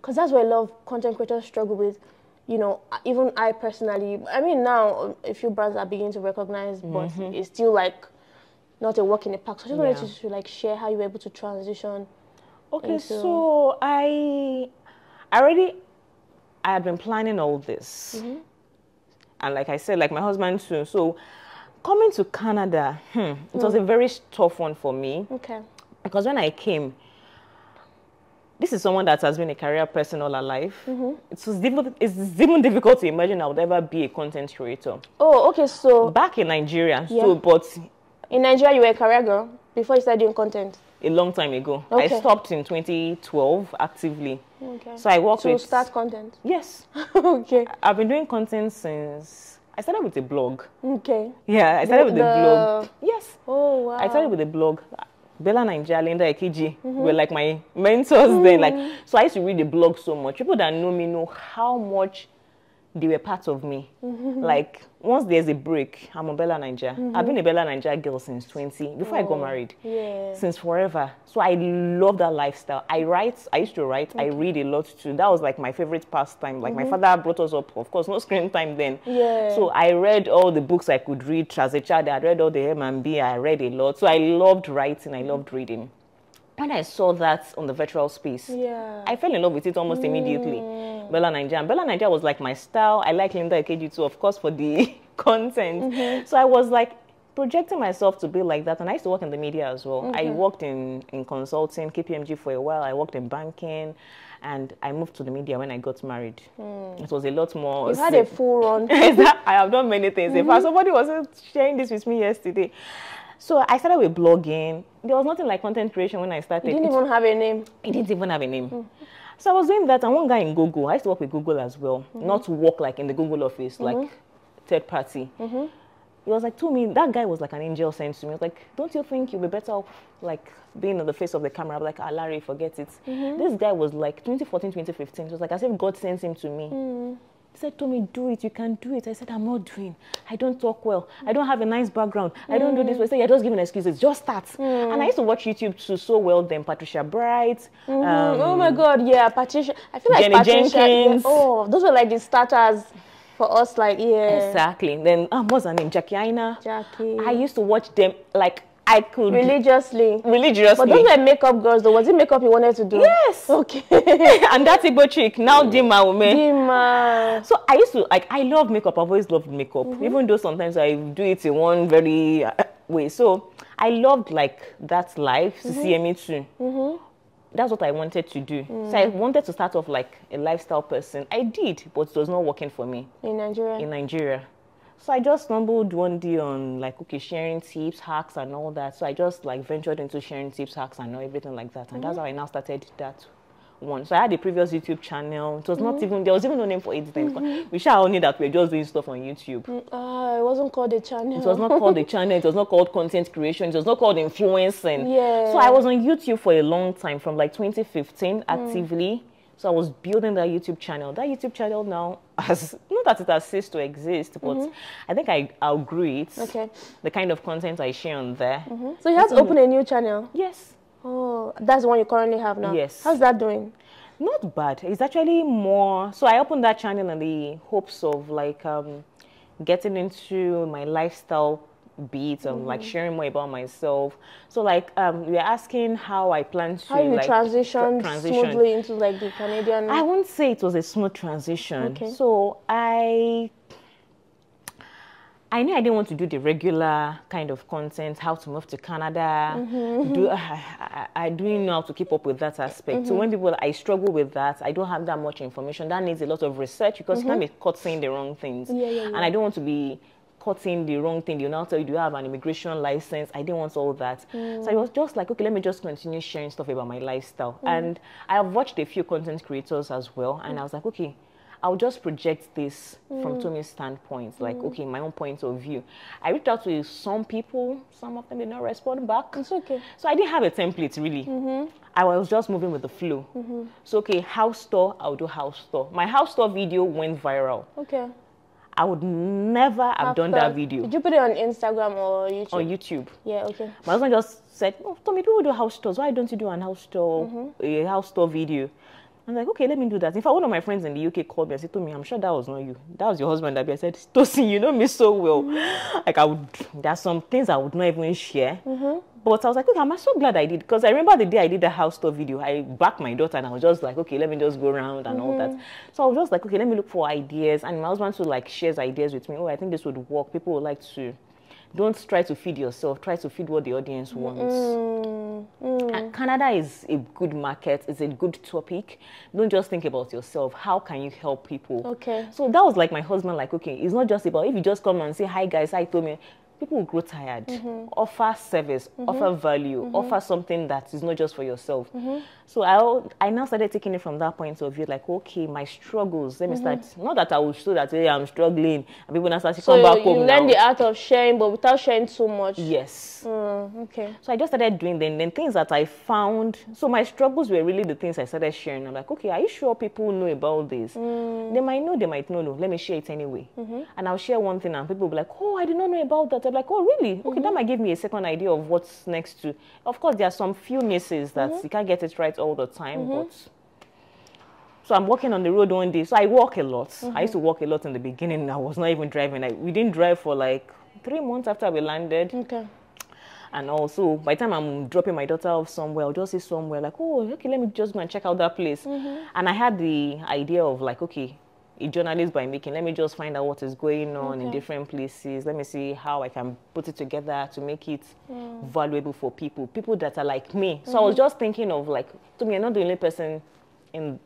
because that's where a lot of content creators struggle with, you know, even I personally, I mean now a few brands are beginning to recognize, but it's still like not a walk in the park. So I just wanted you to like share how you were able to transition. Okay, so I had been planning all this. And like I said, like my husband too. So coming to Canada, it was a very tough one for me. Okay. Because when I came, this is someone that has been a career person all her life. It's even difficult to imagine I would ever be a content creator. Oh, okay, so back in Nigeria, but in Nigeria you were a career girl before you started doing content? A long time ago. Okay. I stopped in 2012 actively. Okay. So I worked with... start content? Yes. Okay. I've been doing content since... I started with a blog. Okay. Yeah, I started with a blog. Yes. Oh, wow. I started with a blog. Bella Nigeria, Linda Ekiji were like my mentors then. Like, so I used to read the blog so much. People that know me know how much they were part of me. Like, once there's a break, I'm a Bella Nigeria. I've been a Bella Nigeria girl since 20, before I got married. Yeah. Since forever. So I love that lifestyle. I used to write, I read a lot too. That was like my favorite pastime. Like my father brought us up, of course, no screen time then. Yeah. So I read all the books I could read. As a child, I read all the M&B, I read a lot. So I loved writing, I loved reading. When I saw that on the virtual space, I fell in love with it almost immediately. Bella Nigeria was like my style. I like Linda Ekeji too, of course, for the content. So I was like projecting myself to be like that. And I used to work in the media as well. I worked in consulting, KPMG for a while. I worked in banking. And I moved to the media when I got married. It was a lot more... You had a full run. I have done many things. In fact, somebody was sharing this with me yesterday. So I started with blogging. There was nothing like content creation when I started. You didn't even have a name. It didn't even have a name. So I was doing that, and one guy in Google, I used to work with Google as well, not work like in the Google office, like third party. He was like, Tomi, that guy was like an angel sent to me. I was like, don't you think you'll be better off like being on the face of the camera? I was like, Larry, forget it. This guy was like 2014, 2015. It was like as if God sent him to me. He said, Tomi, do it. You can do it. I said, I'm not doing. I don't talk well. I don't have a nice background. I don't do this. I said, you're just giving excuses. Just start. And I used to watch YouTube too so well then. Patricia Bright. Oh my God, yeah, Patricia. I feel like Jenny Patricia. Jenkins. Yeah, oh, those were like the starters for us. Like, yeah. Exactly. Then what's her name? Jackie Aina. Jackie. I used to watch them like I could religiously. But those were makeup girls though. Was it makeup you wanted to do? Yes. Okay. And that Igbo chick, now Dima Ume. Dima. So I used to, like, I love makeup. I've always loved makeup. Even though sometimes I do it in one very way. So I loved, like, that life, CCME too. That's what I wanted to do. So I wanted to start off like a lifestyle person. I did, but it was not working for me. In Nigeria? So I just stumbled one day on like, okay, sharing tips, hacks and all that. So I just like ventured into sharing tips, hacks and everything like that. And that's how I now started that one. So I had a previous YouTube channel. It was not even, there was even no name for it then. We all knew that we were just doing stuff on YouTube. It wasn't called a channel. It was not called a channel. It was not called content creation. It was not called influencing. Yeah. So I was on YouTube for a long time, from like 2015 actively. So I was building that YouTube channel. That YouTube channel now has, not that it has ceased to exist, but I think I outgrew it. Okay. The kind of content I share on there. So you have to open a new channel? Yes. Oh, that's the one you currently have now? Yes. How's that doing? Not bad. It's actually more, so I opened that channel in the hopes of like getting into my lifestyle beat and like sharing more about myself. So like you're asking how I plan to, how you like transition smoothly into like the Canadian. I won't say it was a smooth transition. Okay. So I knew I didn't want to do the regular kind of content, how to move to Canada. I didn't know how to keep up with that aspect. So when people, I struggle with that, I don't have that much information. That needs a lot of research because you can't be caught saying the wrong things. And I don't want to be caught saying the wrong thing. They'll now tell you, do you have an immigration license? I didn't want all that. So I was just like, okay, let me just continue sharing stuff about my lifestyle. And I have watched a few content creators as well. And I was like, okay, I'll just project this from Tomi's standpoint, like, okay, my own point of view. I reached out to some people, some of them did not respond back. It's okay. So I didn't have a template, really. I was just moving with the flow. So, okay, house tour, I'll do house tour. My house tour video went viral. Okay. I would never have done that video. Did you put it on Instagram or YouTube? On YouTube. Yeah, okay. My husband just said, oh, Tomi, people do house tours. Why don't you do a house tour video? I'm like, okay, let me do that. In fact, one of my friends in the UK called me and said, Tomi, I'm sure that was not you. That was your husband. I said, Tosi, you know me so well. Like, there are some things I would not even share. But I was like, okay, I'm so glad I did. Because I remember the day I did the house tour video, I backed my daughter and I was just like, okay, let me just go around and all that. So I was just like, okay, let me look for ideas. And my husband to like shares ideas with me. Oh, I think this would work. People would like to. Don't try to feed yourself. Try to feed what the audience wants. And Canada is a good market. It's a good topic. Don't just think about yourself. How can you help people? Okay. So that was like my husband, like, okay, it's not just about, if you just come and say, hi guys, hi Tomi, people will grow tired. Offer service, offer value, offer something that is not just for yourself. So I now started taking it from that point of view, like, okay, my struggles, let me start, not that I will show that, hey, I'm struggling, and people now start to come back home. So you learn the art of sharing, but without sharing too much. Yes. Okay. So I just started doing then things that I found, so my struggles were really the things I started sharing. I'm like, okay, are you sure people know about this? They might know, they might not know. Let me share it anyway. And I'll share one thing and people will be like, oh, I did not know about that. I'm like, oh, really? Okay, that might give me a second idea of what's next to. Of course, there are some few misses that you can't get it right all the time, but so I'm walking on the road one day. So I walk a lot. I used to walk a lot in the beginning. I was not even driving. We didn't drive for like 3 months after we landed. Okay. And also, by the time I'm dropping my daughter off somewhere, I'll just see somewhere like, oh, okay, let me just go and check out that place. And I had the idea of like, okay, a journalist by making, let me just find out what is going on in different places. Let me see how I can put it together to make it valuable for people that are like me. So I was just thinking of like, to me, I'm not the only person in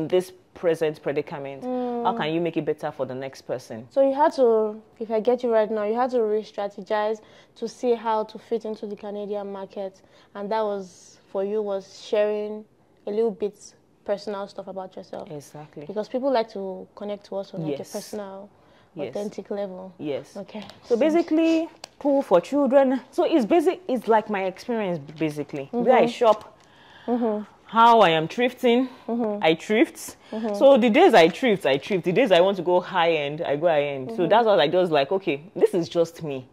this present predicament. How can you make it better for the next person? So you had to, if I get you right now, you had to re-strategize to see how to fit into the Canadian market. And that was, for you, was sharing a little bit personal stuff about yourself. Exactly. Because people like to connect to us on like a personal, authentic level. Yes. Okay. So basically, cool for children. So it's like my experience basically. Where I shop, how I am thrifting, I thrift. So the days I thrift. The days I want to go high end, I go high end. So that's what I just like, okay, this is just me.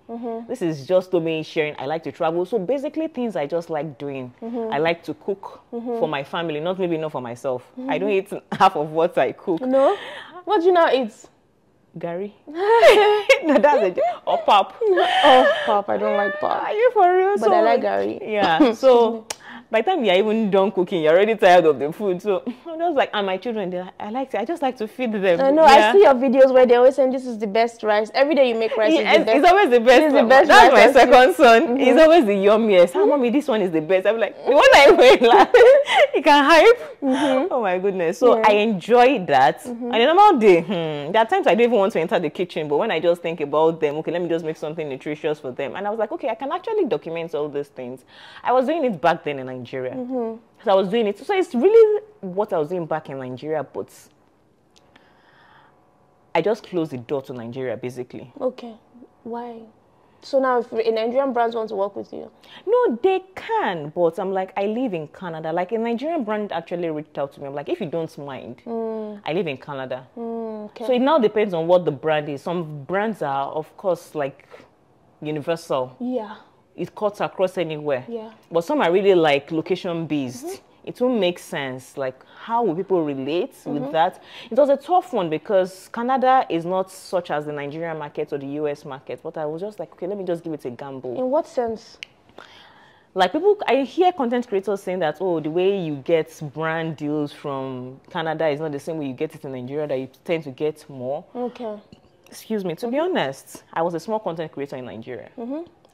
This is just Tomi sharing. I like to travel. So basically things I just like doing. I like to cook for my family, not for myself. I don't eat half of what I cook. No? What do you now eat? Gary. No, that's it. Or pop. Oh, pop. I don't like pop. Are you for real? But I like Gary. Yeah. So by the time you're even done cooking, you're already tired of the food. So I'm just like, and my children, I just like to feed them. I know. I see your videos where they're always saying this is the best rice. Every day you make rice. It's always the best. That's my second son. It's always the yummiest. Mommy, this one is the best. I'm like, the one I wear, like, you can hype. Oh my goodness. So I enjoy that. And the normal day, there are times I don't even want to enter the kitchen, but when I just think about them, okay, let me just make something nutritious for them. And I was like, okay, I can actually document all these things. I was doing it back then in Nigeria. So I was doing it. So it's really what I was doing back in Nigeria, but I just closed the door to Nigeria, basically. Okay. Why? So now if a Nigerian brands want to work with you? No, they can, but I'm like, I live in Canada. Like a Nigerian brand actually reached out to me. I'm like, if you don't mind, I live in Canada. Okay. So it now depends on what the brand is. Some brands are, of course, like universal. Yeah. It cuts across anywhere. Yeah. But some are really like location based. It won't make sense. Like, how will people relate with that? It was a tough one because Canada is not such as the Nigerian market or the US market. But I was just like, okay, let me just give it a gamble. In what sense? Like people, I hear content creators saying that, oh, the way you get brand deals from Canada is not the same way you get it in Nigeria, that you tend to get more. Okay. Excuse me. To be honest, I was a small content creator in Nigeria.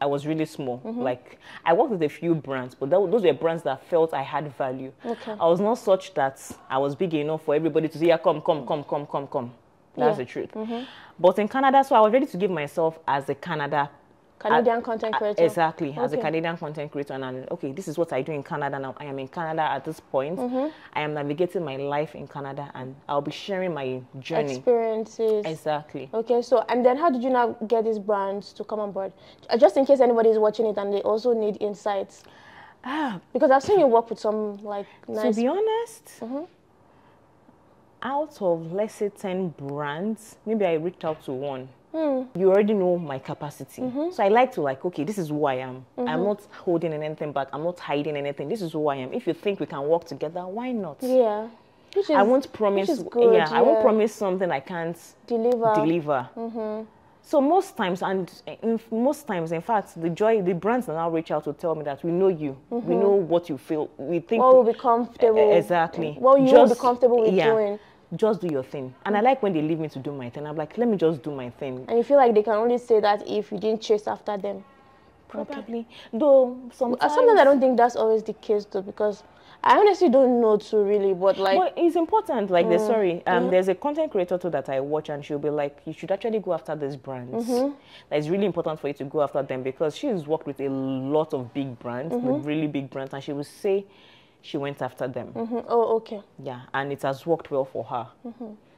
I was really small. Like, I worked with a few brands, but those were brands that felt I had value. Okay. I was not such that I was big enough for everybody to say, yeah, come. That's the truth. But in Canada, so I was ready to give myself as a Canada Canadian content creator. Exactly, okay. As a Canadian content creator, and okay, this is what I do in Canada now. I am in Canada at this point. I am navigating my life in Canada, and I'll be sharing my journey. Experiences. Exactly. Okay, so, and then how did you now get these brands to come on board? Just in case anybody is watching it and they also need insights. Because I've seen you work with some, like, nice... To be honest, out of, let's say, 10 brands, maybe I reached out to one. You already know my capacity. So I like to, like, okay, this is who I am. I'm not holding anything back. I'm not hiding anything. This is who I am. If you think we can work together, why not? Yeah. I won't promise. Which is good, I won't promise something I can't deliver. So most times, in fact, the brands that now reach out to tell me that we know you, we know what you feel, we think what will be comfortable. Exactly. What you will be comfortable with doing. Just do your thing. And I like when they leave me to do my thing. I'm like, let me just do my thing. And you feel like they can only say that if you didn't chase after them. Probably. Though sometimes I don't think that's always the case though, because I honestly don't know too really, but like... But it's important, like there's a content creator too that I watch, and she'll be like, you should actually go after these brands. It's really important for you to go after them, because she's worked with a lot of big brands, really big brands, and she will say she went after them. Oh, okay. Yeah, and it has worked well for her.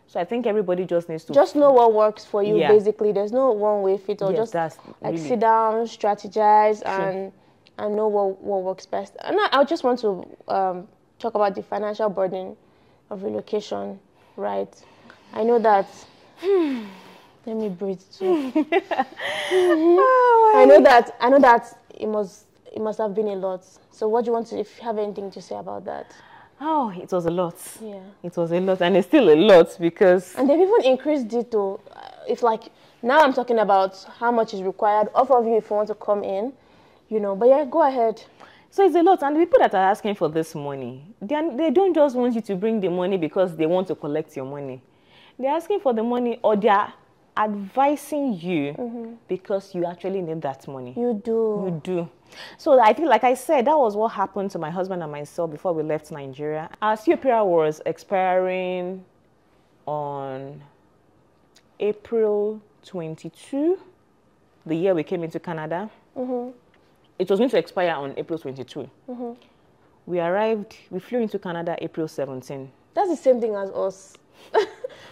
So I think everybody just needs to... Just know what works for you, basically. There's no one-way fit, or just like really sit down, strategize, and know what works best. And I just want to talk about the financial burden of relocation, right? I know that... Let me breathe too. I know that it must have been a lot. So what do you want to... If you have anything to say about that? Oh, it was a lot. Yeah. It was a lot, and it's still a lot, because... And they've even increased it to... If like... Now I'm talking about how much is required off of you if you want to come in, you know. But yeah, go ahead. So it's a lot, and the people that are asking for this money, they don't just want you to bring the money because they want to collect your money. They're asking for the money, or they're advising you because you actually need that money. You do. You do. So I feel like I said, that was what happened to my husband and myself before we left Nigeria. Our COPR was expiring on April 22, the year we came into Canada. It was going to expire on April 22. We flew into Canada April 17. That's the same thing as us.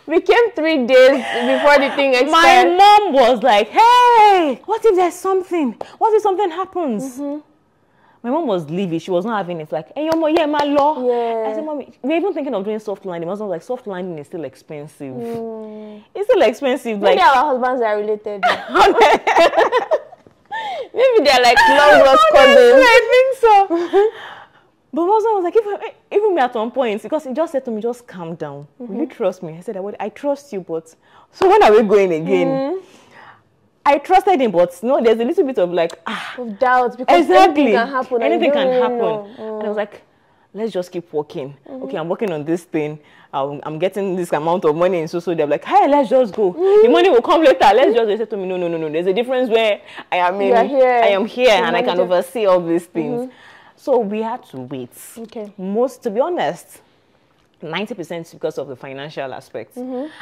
We came 3 days before the thing expired. My mom was like, hey, what if there's something? What if something happens? My mom was livid. She was not having it. Like, hey, my law. Yeah. I said, Mommy, we're even thinking of doing soft landing. My husband was like, soft landing is still expensive. It's still expensive. Maybe like, our husbands are related. Maybe they're like long-lost cousins. I think so. But my husband was like, even me at one point, because he just said to me, just calm down. Will you trust me? I said, I trust you, but... So when are we going again? I trusted him, but no, there's a little bit of like... of doubt, because anything can happen. Anything can happen. And I was like, let's just keep working. Okay, I'm working on this thing. I'm getting this amount of money, and so they're like, hey, let's just go. The money will come later. Let's just... They said to me, no. There's a difference where I am here and I can oversee all these things. So we had to wait. Okay. To be honest, 90% because of the financial aspect.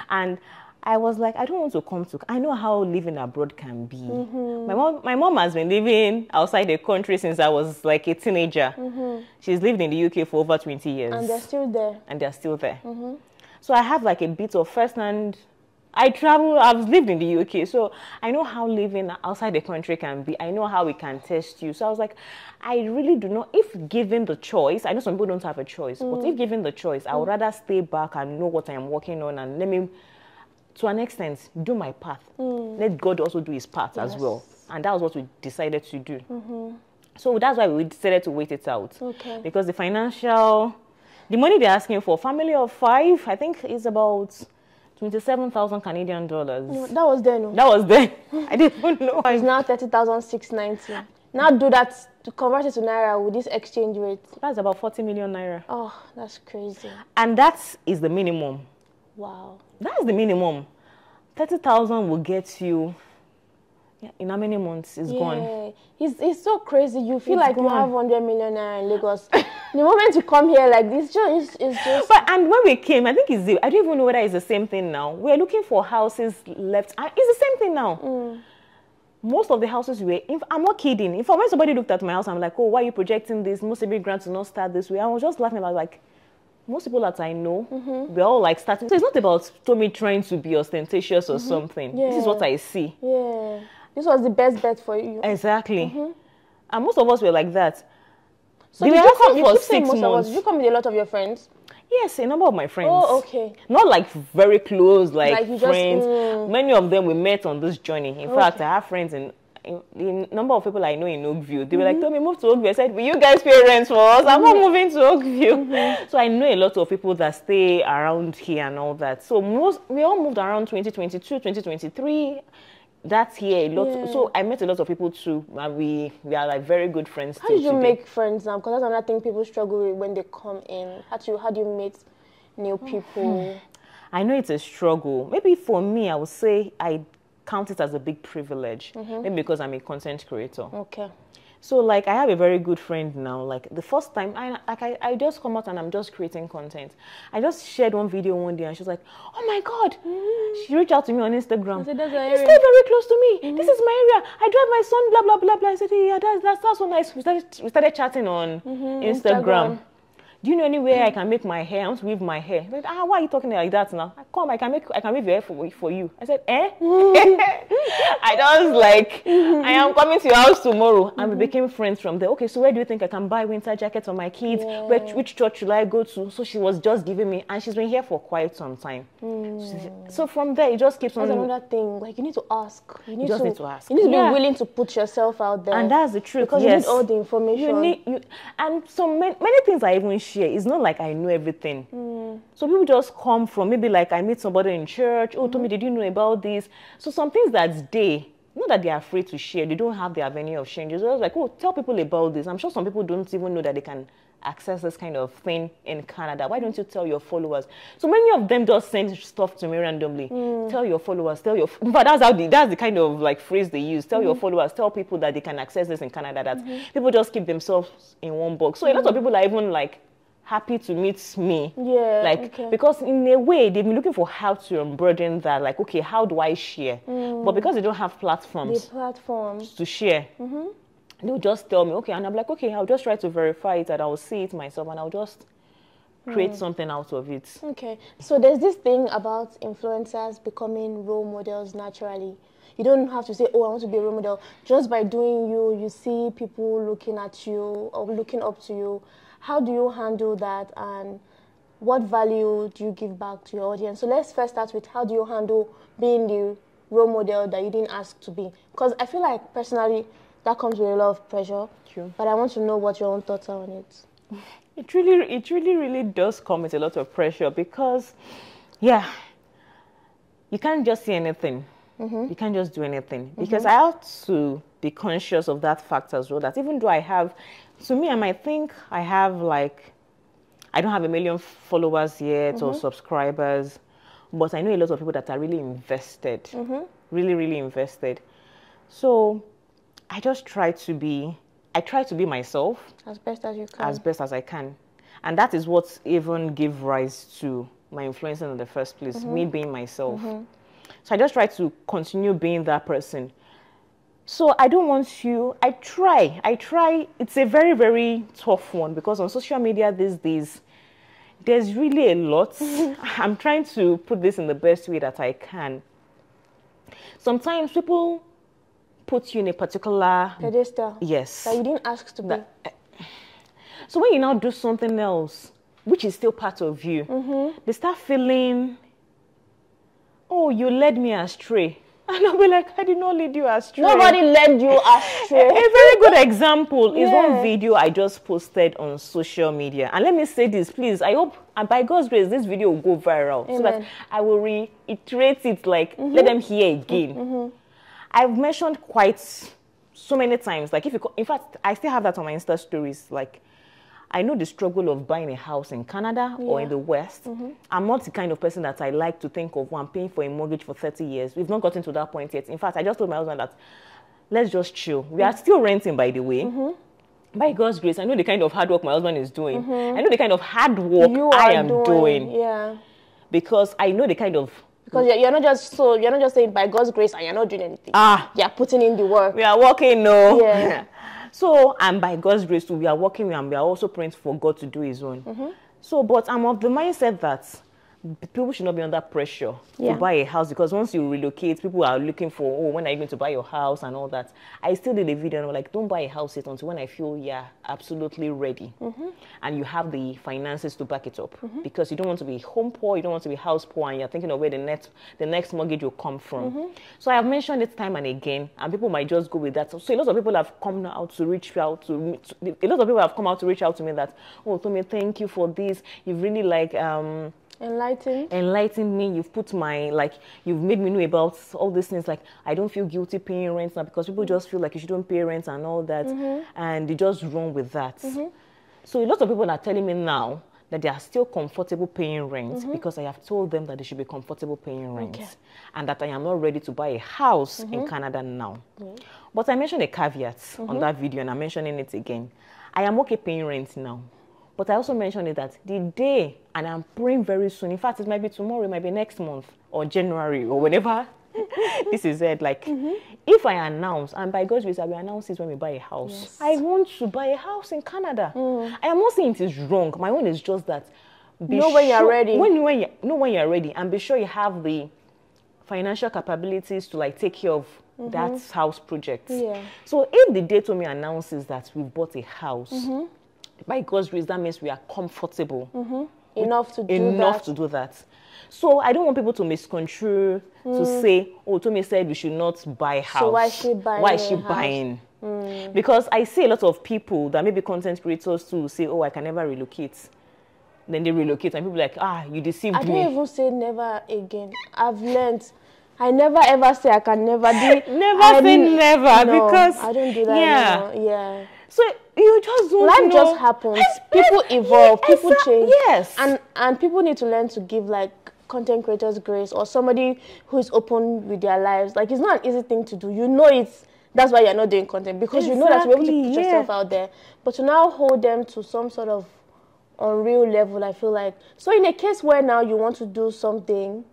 And I was like, I don't want to come to... I know how living abroad can be. My mom has been living outside the country since I was like a teenager. She's lived in the UK for over 20 years. And they're still there. And they're still there. So I have like a bit of first-hand... I've lived in the UK, so I know how living outside the country can be. I know how it can test you. So I was like, I really do not... If given the choice, I know some people don't have a choice, but if given the choice, I would rather stay back and know what I am working on, and let me... to an extent, do my part. Let God also do his part as well. And that was what we decided to do. So that's why we decided to wait it out. Okay. Because the money they're asking for, family of 5, I think is about 27,000 Canadian dollars. No, that was then. No? That was then. I didn't know. It's now 30,690. Now do that, to convert it to Naira with this exchange rate. That's about 40 million Naira. Oh, that's crazy. And that is the minimum. Wow. That's the minimum. 30,000 will get you, in how many months it's gone? It's so crazy. You feel like you have 100 million Naira in Lagos. The moment you come here, like this, it's just... But, and when we came, I think I don't even know whether it's the same thing now. We're looking for houses left. It's the same thing now. most of the houses we were in, I'm not kidding. If when somebody looked at my house, I'm like, oh, why are you projecting this? Most immigrants do not start this way. I was just laughing about like, most people that I know, we're all like starting. So it's not about Tomi trying to be ostentatious or something. Yeah. This is what I see. Yeah. This was the best bet for you. Exactly. And most of us were like that. So they did were you come, asking you for keep saying 6 most of us, months. did you come with a lot of your friends? Yes, a number of my friends. Oh, okay. Not like very close, like you friends. just, Many of them we met on this journey. In fact, I have friends in the number of people I know in Oakview. They were like, Tomi, move to Oakview. I said, will you guys pay rent for us? I'm not moving to Oakview. So I know a lot of people that stay around here and all that. So we all moved around 2022, 2023. That's year a lot. Yeah. So I met a lot of people too. And we are like very good friends. How did you make friends now? Because that's another thing people struggle with when they come in. How do you meet new people? I know it's a struggle. Maybe for me, I would say I count it as a big privilege. Maybe because I'm a content creator. Okay. So like I have a very good friend now. Like the first time I just come out and I'm just creating content. I just shared one video one day and she was like, oh my God. She reached out to me on Instagram. I said, that's you stay very close to me. This is my area. I drive my son, blah, blah, blah, blah. I said, yeah, that's so nice. We started chatting on Instagram. Do you know any way I can make my hair? I want to weave my hair. Like, why are you talking like that now? Come, I can weave your hair for you. I said, eh? I was like, I am coming to your house tomorrow. And we became friends from there. Okay, so where do you think I can buy winter jackets for my kids? Yeah. Which church should I go to? So she was just giving me, and she's been here for quite some time. So from there, it just keeps on. That's another thing. Like, you need to ask. You need to ask. You need to be willing to put yourself out there. And that's the truth. Because you need all the information. And so many things I even share. It's not like I know everything. So people just come from, maybe like I meet somebody in church. Oh, Tomi, did you know about this? So some things that's not that they're afraid to share. They don't have the avenue of sharing. It's like, oh, tell people about this. I'm sure some people don't even know that they can access this kind of thing in Canada. Why don't you tell your followers? So many of them just send stuff to me randomly. Tell your followers, but that's the kind of like phrase they use. Tell your followers, tell people that they can access this in Canada, that people just keep themselves in one box. So a lot of people are even like happy to meet me. Yeah. Like, because in a way, they've been looking for how to unburden that, like, okay, how do I share? But because they don't have platforms to share, they'll just tell me, okay, and I'm like, okay, I'll just try to verify it and I'll see it myself and I'll just create something out of it. Okay. So there's this thing about influencers becoming role models naturally. You don't have to say, oh, I want to be a role model. Just by doing you see people looking at you or looking up to you. How do you handle that, and what value do you give back to your audience? So let's first start with, how do you handle being the role model that you didn't ask to be? Because I feel like personally that comes with a lot of pressure. True. But I want to know what your own thoughts are on it. It really does come with a lot of pressure because, yeah, you can't just say anything. You can't just do anything. Because I have to be conscious of that fact as well, that even though to me, I might think I have like, I don't have 1 million followers yet or subscribers, but I know a lot of people that are really invested, really invested. So I just try to be myself. As best as you can. As best as I can. And that is what even gave rise to my influencing in the first place, me being myself. So I just try to continue being that person. So I don't want you, I try. It's a very, very tough one because on social media these days, there's really a lot. I'm trying to put this in the best way that I can. Sometimes people put you in a particular pedestal. Yes. That you didn't ask to be. So when you now do something else, which is still part of you, they start feeling, oh, you led me astray. And I'll be like, I did not lead you astray. Nobody led you astray. A very good example is one video I just posted on social media. And let me say this, please. I hope, and by God's grace, this video will go viral. Amen. So that I will reiterate it, like, let them hear again. I've mentioned quite so many times, like, in fact, I still have that on my Insta stories, like, I know the struggle of buying a house in Canada or in the West. I'm not the kind of person that I like to think of, I'm paying for a mortgage for 30 years. We've not gotten to that point yet. In fact, I just told my husband that, let's just chill. We are still renting, by the way. By God's grace, I know the kind of hard work my husband is doing. I know the kind of hard work I am doing. Yeah. Because I know the kind of Because you're not just saying by God's grace and you're not doing anything. You're putting in the work. We are working, no. Yeah. So, and by God's grace too, we are working and we are also praying for God to do his own. So, but I'm of the mindset that people should not be under pressure to buy a house, because once you relocate, people are looking for, oh, when are you going to buy your house and all that. I still did a video and I'm like, don't buy a house yet until when I feel you're absolutely ready and you have the finances to back it up, because you don't want to be home poor, you don't want to be house poor, and you're thinking of where the next mortgage will come from. So I have mentioned it time and again, and people might just go with that. So a lot of people have come out to reach out to me. A lot of people have come out to reach out to me that, oh, Tomi, thank you for this. You've really like enlightened me. You've put you've made me know about all these things. Like, I don't feel guilty paying rent now, because people just feel like you shouldn't pay rent and all that, and they just run with that. So a lot of people are telling me now that they are still comfortable paying rent, because I have told them that they should be comfortable paying rent, and that I am not ready to buy a house in Canada now. But I mentioned a caveat on that video, and I'm mentioning it again. I am okay paying rent now. But I also mentioned it that the day, and I'm praying very soon, in fact, it might be tomorrow, it might be next month, or January, or whenever this is it, like, if I announce, and by God's grace, I will announce it when we buy a house. I want to buy a house in Canada. I am not saying it is wrong. My own is just that, know when you're ready. Know when you're ready, and be sure you have the financial capabilities to like take care of that house project. So if the day Tomi announces that we've bought a house, by God's grace, that means we are comfortable enough to do that. So I don't want people to misconstrue to say, oh, Tomi said we should not buy a house. So why is she buying? Why is she buying? Because I see a lot of people that maybe content creators too say, oh, I can never relocate. Then they relocate, and people are like, you deceived me. I don't even say never again. I've learned. I never ever say I can never do. Never say never, no, because I don't do that anymore. So you just don't Life know. just happens. People evolve. People change. Yes. And people need to learn to give like content creators grace, or somebody who is open with their lives. Like, it's not an easy thing to do. You know it's. That's why you're not doing content, because you know that you're able to put yourself out there. But to now hold them to some sort of unreal level, I feel like. So in a case where now you want to do something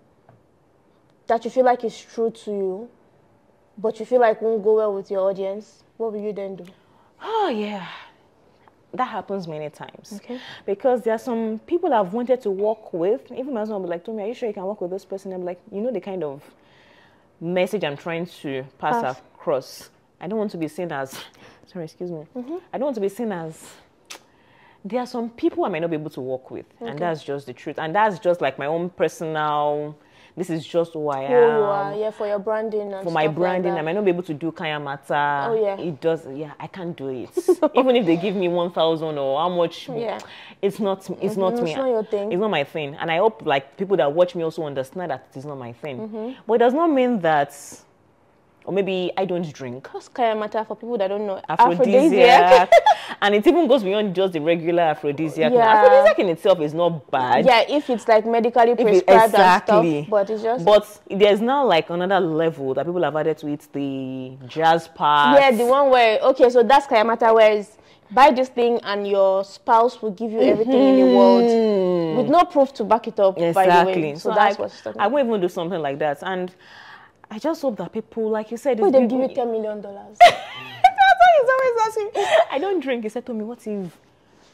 that you feel like is true to you, but you feel like won't go well with your audience, what will you then do? Oh, yeah. That happens many times. Because there are some people I've wanted to work with. Even my husband will be like, Tomi, are you sure you can work with this person? I'm like, you know the kind of message I'm trying to pass across. I don't want to be seen as, sorry, excuse me. I don't want to be seen as, there are some people I might not be able to work with. And that's just the truth. And that's just like my own personal, this is just who I am. Who you are, yeah, for your branding and for my branding, like I might not be able to do Kaya Mata. Oh, yeah. It does, yeah, I can't do it. Even if they give me 1,000 or how much, it's not me. It's not your thing. It's not my thing. And I hope like people that watch me also understand that it's not my thing. But it does not mean that, or maybe I don't drink. What's Kaya Mata for people that don't know? Aphrodisiac. And it even goes beyond just the regular aphrodisiac. Aphrodisiac in itself is not bad. Yeah, if it's like medically prescribed and stuff. But it's just... But there's now like another level that people have added to it, the jazz part. Yeah, the one where, okay, so that's Kaya Mata, where it's buy this thing and your spouse will give you everything in the world. With no proof to back it up, by the way. So that's what's talking about. I won't even do something like that. And I just hope that people, like you said... Wait, they give you $10 million. He's always asking. I don't drink. He said to me, what if,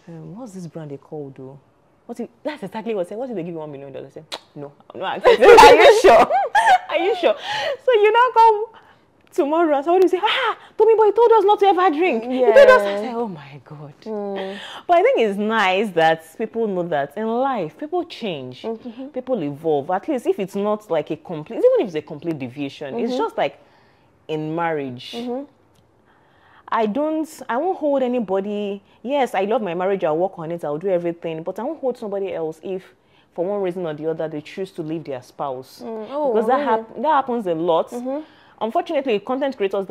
what's this brand they call though? What if, that's exactly what I said. What if they give you $1 million? I said, no, I'm not accepting. Are you sure? Are you sure? So you now come tomorrow and somebody say, Tomi boy told us not to ever drink. He told us. I said, oh my God. But I think it's nice that people know that in life, people change. People evolve. At least if it's not like a complete, even if it's a complete deviation, it's just like in marriage. I won't hold anybody. Yes, I love my marriage. I'll work on it. I'll do everything. But I won't hold somebody else if, for one reason or the other, they choose to leave their spouse. Because that happens a lot. Unfortunately, content creators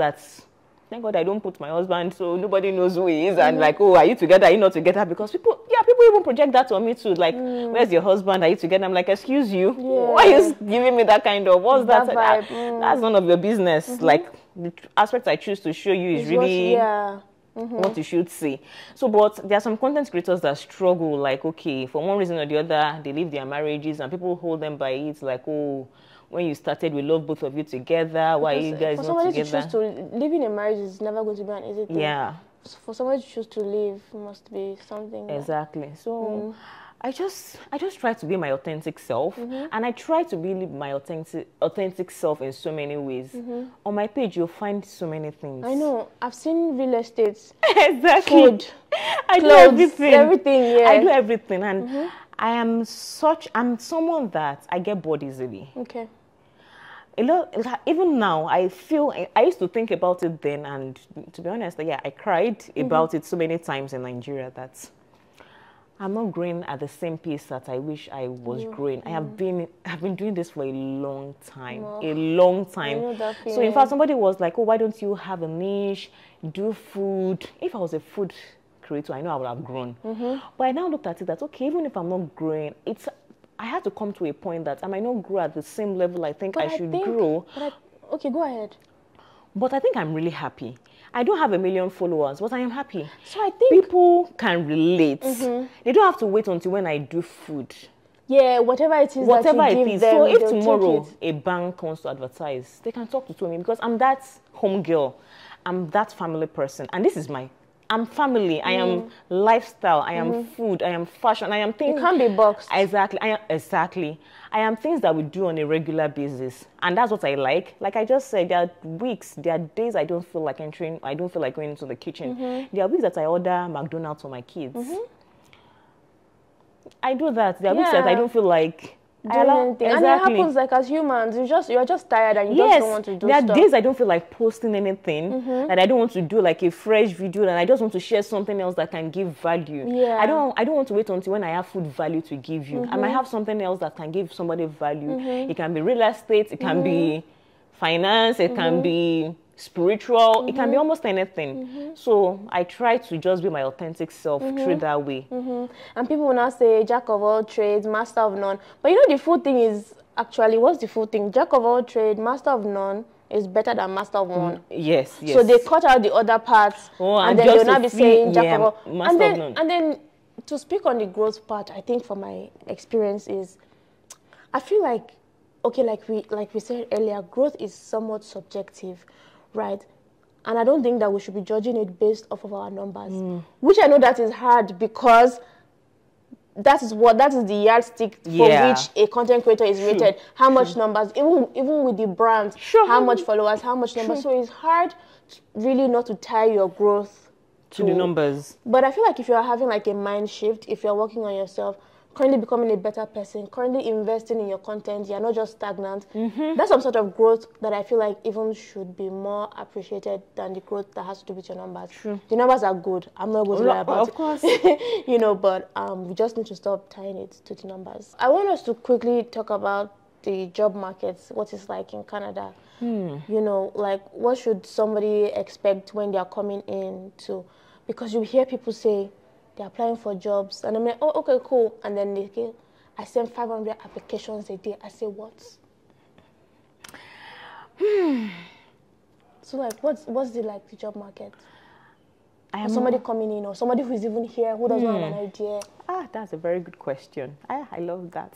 thank God I don't put my husband, so nobody knows who he is. And like, oh, are you together? Are you not together? Because people even project that on me too. Like, where's your husband? Are you together? I'm like, excuse you. Why are you giving me that kind of, what's that? That's none of your business. Like, the aspect I choose to show you is really what you should see. So, but there are some content creators that struggle, like, okay, for one reason or the other, they leave their marriages and people hold them by it, like, oh, when you started, we love both of you together. Why are you guys for not somebody together? to choose to live in a marriage is never going to be an easy thing. Yeah. For somebody to choose to live must be something. Exactly. So I just try to be my authentic self, and I try to be my authentic self in so many ways. On my page, you'll find so many things. I know. I've seen real estate, exactly. food, I clothes, do everything. Everything. Yeah. I do everything, and I'm someone that I get bored easily. Okay. Even now, I used to think about it then, and to be honest, yeah, I cried about it so many times in Nigeria that I'm not growing at the same pace that I wish I was growing. I've been doing this for a long time, a long time. I know that So in fact, somebody was like, "Oh, why don't you have a niche, do food?" If I was a food creator, I know I would have grown. But I now looked at it that, okay, even if I'm not growing, I had to come to a point that I might not grow at the same level I think I should grow. Okay, go ahead. But I think I'm really happy. I don't have 1 million followers, but I am happy. So I think people can relate. They don't have to wait until when I do food. Yeah, whatever it is Whatever that you it give is. them, So if tomorrow a bank wants to advertise, they can talk to Tomi because I'm that home girl. I'm that family person. And this is I'm family, I am lifestyle, I am food, I am fashion, I am things. You can't be boxed. Exactly, I am things that we do on a regular basis. And that's what I like. Like I just said, there are weeks, there are days I don't feel like entering, I don't feel like going into the kitchen. There are weeks that I order McDonald's for my kids. I do that. There are weeks that I don't feel like doing anything. And it happens like as humans, you're just tired and you just don't want to do stuff. There are days I don't feel like posting anything, that I don't want to do like a fresh video, and I just want to share something else that can give value. Yeah. I don't want to wait until when I have food value to give you. I might have something else that can give somebody value. It can be real estate, it can be finance, it can be spiritual, it can be almost anything. So I try to just be my authentic self through that way. And people will now say jack of all trades, master of none. But you know the full thing is actually, what's the full thing? Jack of all trades, master of none is better than master of one. Yes. So they cut out the other parts, and then they'll now be saying jack of all. Master of none. And then to speak on the growth part, I think from my experience is, I feel like, okay, like we said earlier, growth is somewhat subjective. Right, and I don't think that we should be judging it based off of our numbers, which I know that is hard because that is the yardstick for which a content creator is rated. How much numbers, even with the brands, how much followers, how much numbers. So it's hard, really, not to tie your growth to the numbers. But I feel like if you're having like a mind shift, if you're working on yourself, currently becoming a better person, currently investing in your content, you're not just stagnant. That's some sort of growth that I feel like even should be more appreciated than the growth that has to do with your numbers. The numbers are good. I'm not going to lie about it. Of course. You know, but we just need to stop tying it to the numbers. I want us to quickly talk about the job markets, what it's like in Canada. You know, like what should somebody expect when they are coming in to, because you hear people say, they're applying for jobs, and I'm like, oh, okay, cool. And then they say, I send 500 applications a day. I say, what? So, like, what's the job market? Or somebody coming in, or somebody who's even here who doesn't have an idea. That's a very good question. I love that.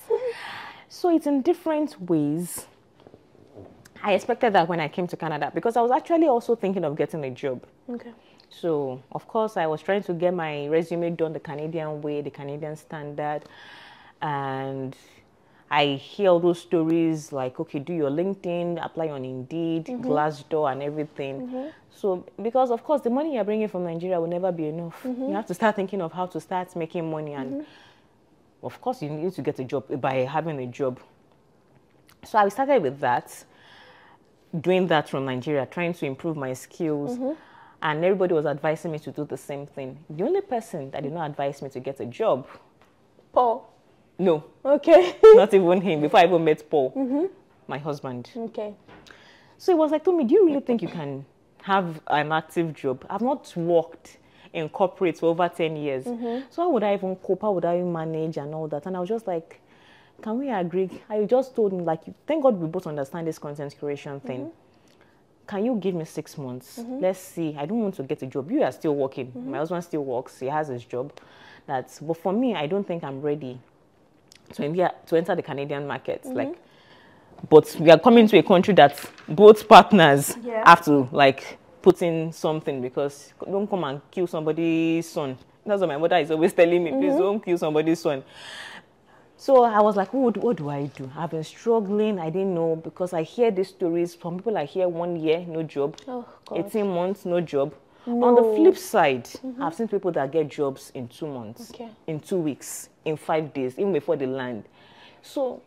So it's in different ways. I expected that when I came to Canada because I was actually also thinking of getting a job. Okay. So, of course, I was trying to get my resume done the Canadian way, the Canadian standard. And I hear all those stories like, okay, do your LinkedIn, apply on Indeed, Glassdoor and everything. So, because, of course, the money you're bringing from Nigeria will never be enough. You have to start thinking of how to start making money. And, of course, you need to get a job by having a job. So I started with that, doing that from Nigeria, trying to improve my skills. And everybody was advising me to do the same thing. The only person that did not advise me to get a job, Paul. No. Okay. Not even him. Before I even met Paul, my husband. Okay. So he was like, Tomi, do you really think you can have an active job? I've not worked in corporate for over 10 years. So how would I even cope? How would I manage and all that? And I was just like, can we agree? I just told him, like, thank God we both understand this content creation thing. Can you give me 6 months? Let's see. I don't want to get a job. You are still working. My husband still works. He has his job. But for me, I don't think I'm ready to enter the Canadian market. Like, but we are coming to a country that both partners Yeah. have to like put in something, because don't come and kill somebody's son. That's what my mother is always telling me. Please don't kill somebody's son. So I was like, what do I do? I've been struggling. I didn't know, because I hear these stories from people. I hear 1 year, no job. Oh, God. 18 months, no job. No. On the flip side, I've seen people that get jobs in 2 months, Okay. in 2 weeks, in 5 days, even before they land. So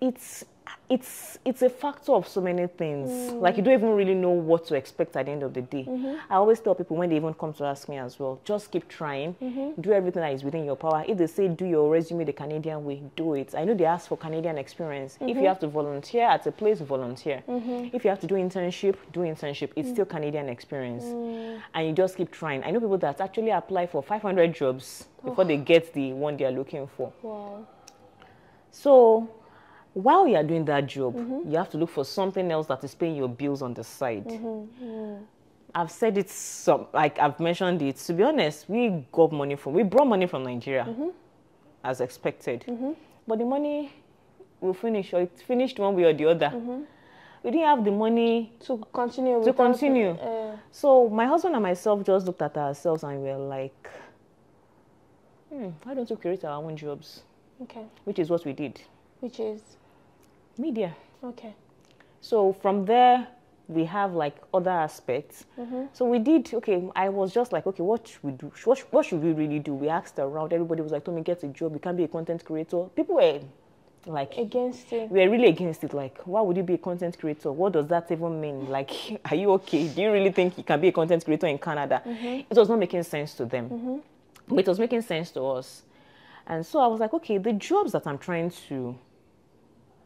it's a factor of so many things. Like, you don't even really know what to expect at the end of the day. I always tell people when they even come to ask me as well, just keep trying, do everything that is within your power. If they say do your resume the Canadian way, do it. I know they ask for Canadian experience. If you have to volunteer at a place, volunteer. If you have to do internship, do internship. It's still Canadian experience. And you just keep trying. I know people that actually apply for 500 jobs before they get the one they are looking for. Wow. So while you are doing that job, you have to look for something else that is paying your bills on the side. I've said it, like I've mentioned it. To be honest, we brought money from Nigeria, as expected. But the money will finish, or it finished one way or the other. We didn't have the money To continue. So my husband and myself just looked at ourselves and we were like, why don't we create our own jobs? Okay. Which is what we did. Which is? Media. Okay. So from there, we have like other aspects. So we did, okay, I was just like, okay, what should we do? What should we really do? We asked around, everybody was like, Tomi, get a job, you can't be a content creator. People were like, Against it. we were really against it. Like, why would you be a content creator? What does that even mean? Like, are you okay? Do you really think you can be a content creator in Canada? It was not making sense to them. But it was making sense to us. And so I was like, okay, the jobs that I'm trying to,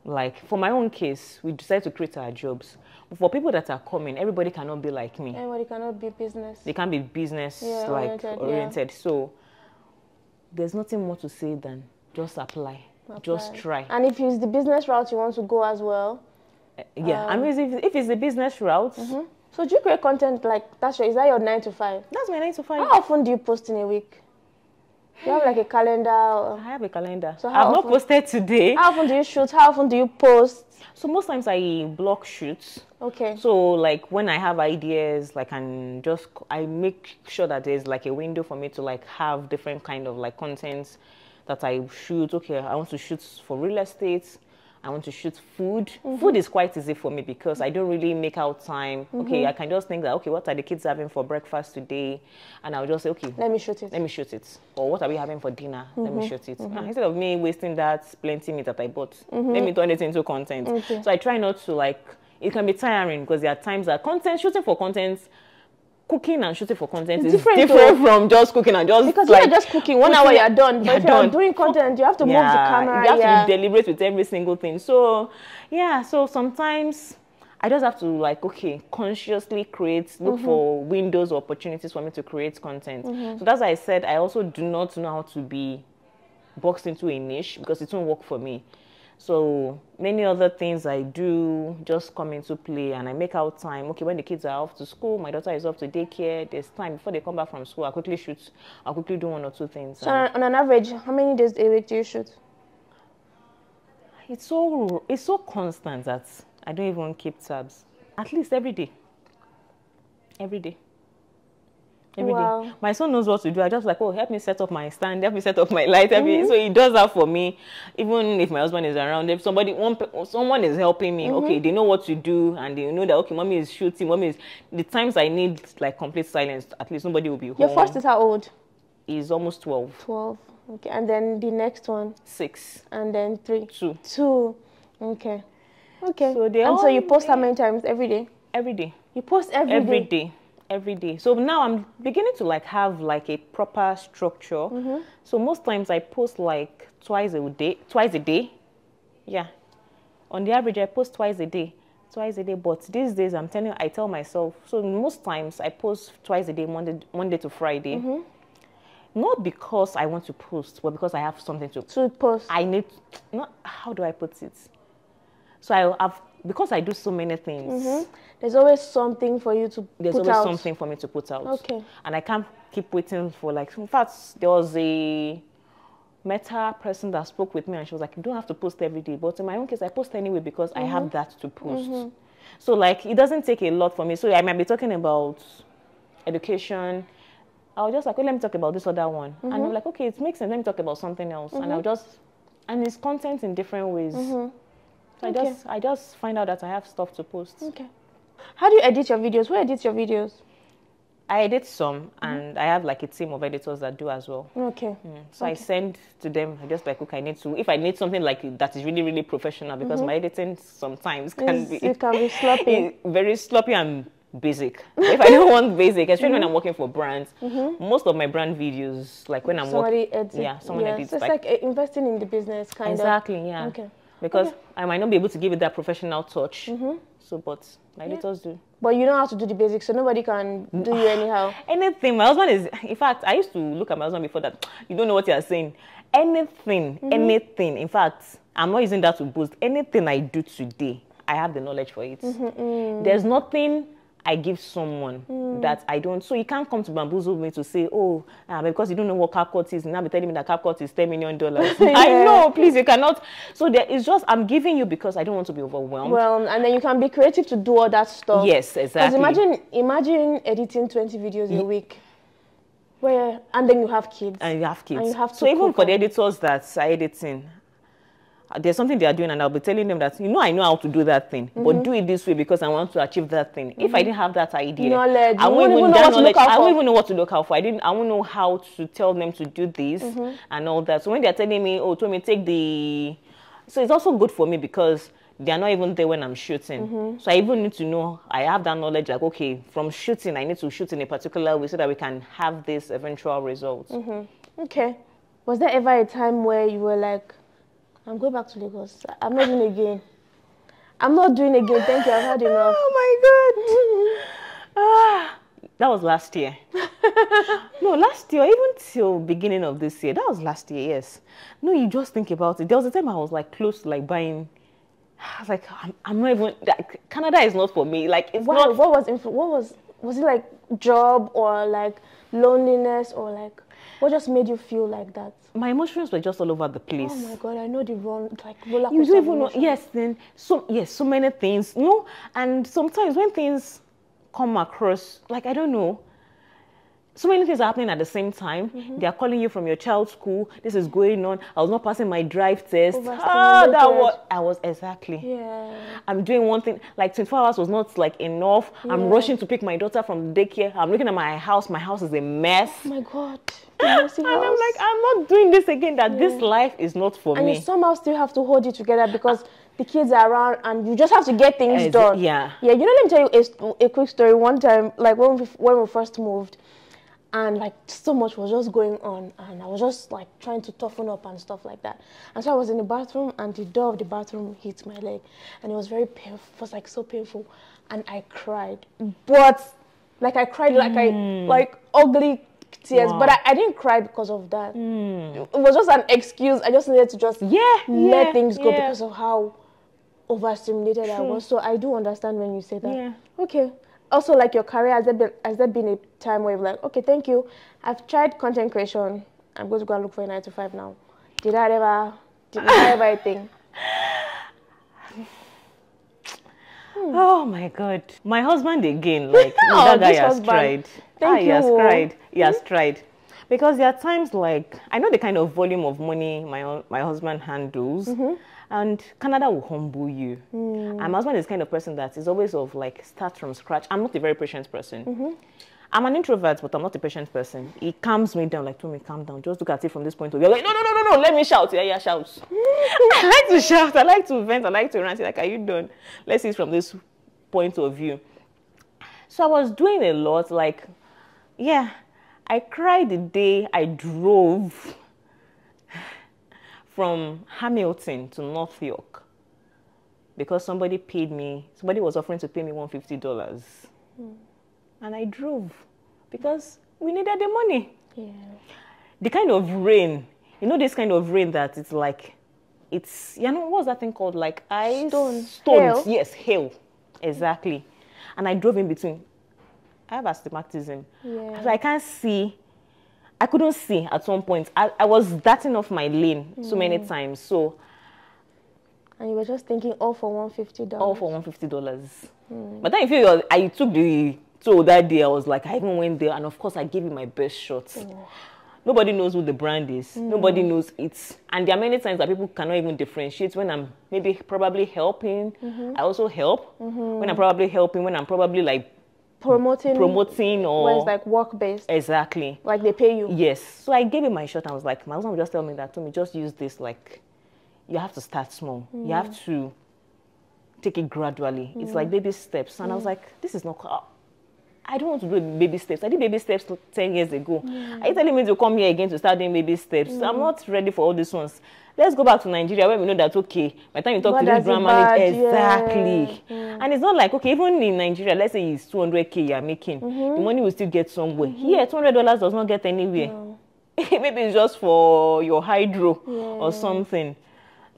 like, for my own case, we decided to create our jobs. But for people that are coming, everybody cannot be like me. Everybody cannot be business. They can't be business oriented. Yeah. So there's nothing more to say than just apply. Just try. And if it's the business route you want to go as well. Yeah, I mean, if it's the business route. So do you create content like is that your 9 to 5? That's my 9 to 5. How often do you post in a week? Do you have like a calendar? I have a calendar. So I've not posted today. How often do you shoot? How often do you post? So most times I block shoots. Okay. So like when I have ideas, like I make sure that there's like a window for me to like have different kind of like contents that I shoot. Okay, I want to shoot for real estate. I want to shoot food. Food is quite easy for me because I don't really make out time. Okay, I can just think that, okay, what are the kids having for breakfast today? And I'll just say, okay, let me shoot it. Let me shoot it. Or what are we having for dinner? Let me shoot it. Instead of me wasting that plenty meat that I bought, let me turn it into content. Okay. So I try not to like, it can be tiring because there are times that shooting for content, cooking and shooting for content is different from just cooking and just because like, you're just cooking 1 hour you're done. But if you're doing content, you have to move the camera. You have to be deliberate with every single thing. So yeah, so sometimes I just have to like, okay, consciously look for windows or opportunities for me to create content. So that's why I said I also do not know how to be boxed into a niche because it won't work for me. So many other things I do just come into play and I make out time. Okay, when the kids are off to school, my daughter is off to daycare, there's time. Before they come back from school, I quickly shoot. I quickly do 1 or 2 things. So on an average, how many days a week do you shoot? It's so constant that I don't even keep tabs. At least every day. Every day. Every day. My son knows what to do. I just like, oh, help me set up my stand, help me set up my light. So he does that for me. Even if my husband is around, if someone is helping me, okay, they know what to do and they know that, okay, mommy is shooting, the times I need like complete silence, at least somebody will be home. Your first is how old? He's almost 12. 12. Okay, and then the next one? 6. And then 3? 2. 2. Okay. Okay. So so you post how many times every day? Every day. You post every day? Every day. So now I'm beginning to like have like a proper structure. So most times I post like twice a day. Yeah. On the average, I post twice a day. But these days I tell myself, so most times I post twice a day, Monday to Friday. Not because I want to post, but because I have something to post. How do I put it? So because I do so many things. There's always something for you to put out. There's always something for me to put out. Okay. And I can't keep waiting for like, in fact, there was a Meta person that spoke with me, and she was like, you don't have to post every day. But in my own case, I post anyway because I have that to post. So like, it doesn't take a lot for me. So I might be talking about education. I'll just like, oh, let me talk about this other one. And I'm like, okay, it makes sense. Let me talk about something else. And I'll just, and it's content in different ways. So I just find out that I have stuff to post. Okay. How do you edit your videos? Who edits your videos? I edit some, and I have like a team of editors that do as well. Okay. So I send to them. I just like, okay, I need to. If I need something like that is really, really professional, because my editing sometimes can be sloppy, very sloppy and basic. If I don't want basic, especially when I'm working for brands, most of my brand videos, like when I'm working, someone edits. So it's like investing in the business, kind of. Exactly. Yeah. Okay. Because I might not be able to give it that professional touch. So, but my editors do. But you know how to do the basics, so nobody can do you anyhow. Anything. My husband is, in fact, I used to look at my husband before that. You don't know what you're saying. Anything, anything. In fact, I'm not using that to boast. Anything I do today, I have the knowledge for it. There's nothing I give someone that I don't. So you can't come to bamboozle me to say, oh, because you don't know what CapCut is, now be telling me that CapCut is $10 million. I know, please, you cannot. So there is just, I'm giving you because I don't want to be overwhelmed. Well, and then you can be creative to do all that stuff. Yes, exactly. Because imagine editing 20 videos a week. And then you have kids. And you have kids. And you have to so even for the editors that are editing, there's something they are doing, and I'll be telling them that, I know how to do that thing, but do it this way because I want to achieve that thing. If I didn't have that idea, I won't even know what to look out for. I won't know how to tell them to do this and all that. So when they're telling me, oh, Tomi, take the... So it's also good for me because they're not even there when I'm shooting. So I even need to know, I have that knowledge, like, okay, from shooting, I need to shoot in a particular way so that we can have this eventual result. Okay. Was there ever a time where you were like, I'm going back to Lagos. I'm not doing again. I'm not doing again. Thank you. I've had enough. Oh my God. That was last year. No, last year, even till beginning of this year. That was last year, yes. No, you just think about it. There was a time I was like close to like buying. I was like, I'm not even. Canada is not for me. Like, it's not. Was it like job or like loneliness or like what just made you feel like that? My emotions were just all over the place. Oh my God, I know the roller coaster. You don't even know. Yes, then so many things. And sometimes when things come across, like, I don't know, so many things are happening at the same time. They are calling you from your child's school. This is going on. I was not passing my drive test. I was exactly. Yeah. I'm doing one thing. Like 24 hours was not like enough. Yeah. I'm rushing to pick my daughter from daycare. I'm looking at my house. My house is a mess. Oh my God. And I'm like, I'm not doing this again. This life is not for me. And you somehow still have to hold it together because the kids are around and you just have to get things done. Yeah. Yeah. You know, let me tell you a quick story. One time, like when we first moved, and like so much was just going on, and I was just like trying to toughen up and stuff like that. And so I was in the bathroom, and the door of the bathroom hit my leg, and it was very painful. It was like so painful, and I cried. But like I cried like ugly tears. Wow. But I didn't cry because of that. It was just an excuse. I just needed to just let things go because of how overstimulated I was. So I do understand when you say that. Yeah. Okay. Also, like your career, has there been a time where you're like, okay, thank you, I've tried content creation, I'm going to go and look for a 9-to-5 now. Did I ever a thing? Oh my God. My husband again, like, that guy has tried. He has tried. Because there are times like, I know the kind of volume of money my husband handles. And Canada will humble you. And my husband is the kind of person that is always like start from scratch. I'm not a very patient person. I'm an introvert, but I'm not a patient person. He calms me down, like, Tomi, calm down. Just look at it from this point of view. Like, no, let me shout. Yeah, shout. I like to shout. I like to vent. I like to rant. Like, are you done? Let's see it from this point of view. So I was doing a lot. Like, I cried the day I drove from Hamilton to North York because somebody was offering to pay me $150. And I drove because we needed the money. Yeah. The kind of rain, this kind of rain that it's like, what's that thing called? Like ice? Stones. Hail. Yes, hail. Exactly. And I drove in between. I have astigmatism. Yeah. So I can't see. I couldn't see at some point. I was darting off my lane so many times. So, and you were just thinking all for $150. All for $150. But then I took the toll that day. I was like, I even went there, and of course I gave it my best shot. Nobody knows who the brand is. Nobody knows it. And there are many times that people cannot even differentiate. When I'm probably helping, I also help. When I'm probably helping, when I'm probably like promoting or where it's like work-based. Exactly. Like they pay you. Yes. So I gave it my shot. I was like, my husband would just tell me that, Tomi, just use this. Like, you have to start small. You have to take it gradually. It's like baby steps. And I was like, this is not... I don't want to do baby steps. I did baby steps 10 years ago. Are you telling me to come here again to start doing baby steps? I'm not ready for all these ones. Let's go back to Nigeria where we know that, okay, by the time you talk to this brand manager, exactly. And it's not like, okay, even in Nigeria, let's say it's 200K you're making, the money will still get somewhere. Here, $200 does not get anywhere. No. Maybe it's just for your hydro or something.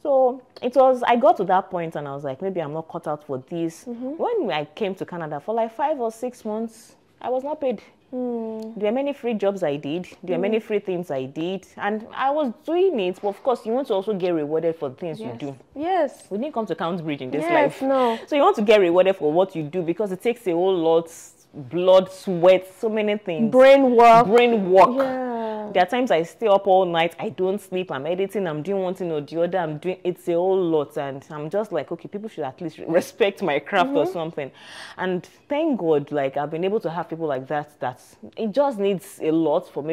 So I got to that point and I was like, maybe I'm not cut out for this. When I came to Canada for like 5 or 6 months, I was not paid. There are many free jobs I did. There are many free things I did. And I was doing it. But of course, you want to also get rewarded for the things you do. Yes. We didn't come to Countbridge in this life. No. So you want to get rewarded for what you do because it takes a whole lot, blood, sweat, so many things. Brain work. Yeah. There are times I stay up all night. I don't sleep. I'm editing. I'm doing one thing or the other. It's a whole lot. And I'm just like, okay, people should at least respect my craft or something. And thank God, like, I've been able to have people like that it just needs a lot for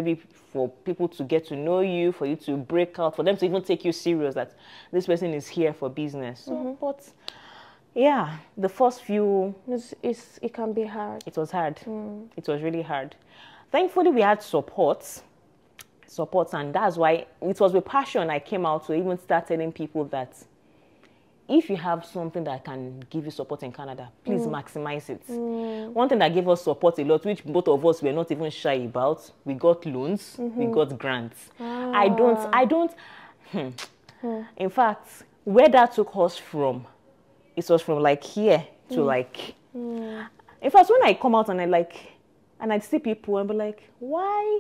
people to get to know you, for you to break out, for them to even take you serious that this person is here for business. So, but yeah, the first few... It can be hard. It was hard. It was really hard. Thankfully, we had support, and that's why it was with passion I came out to even start telling people that if you have something that can give you support in Canada, please maximize it. One thing that gave us support a lot, which both of us were not even shy about, we got loans, we got grants. I don't, in fact, where that took us from, it was from like here to like, in fact, when I come out and I see people and be like, why?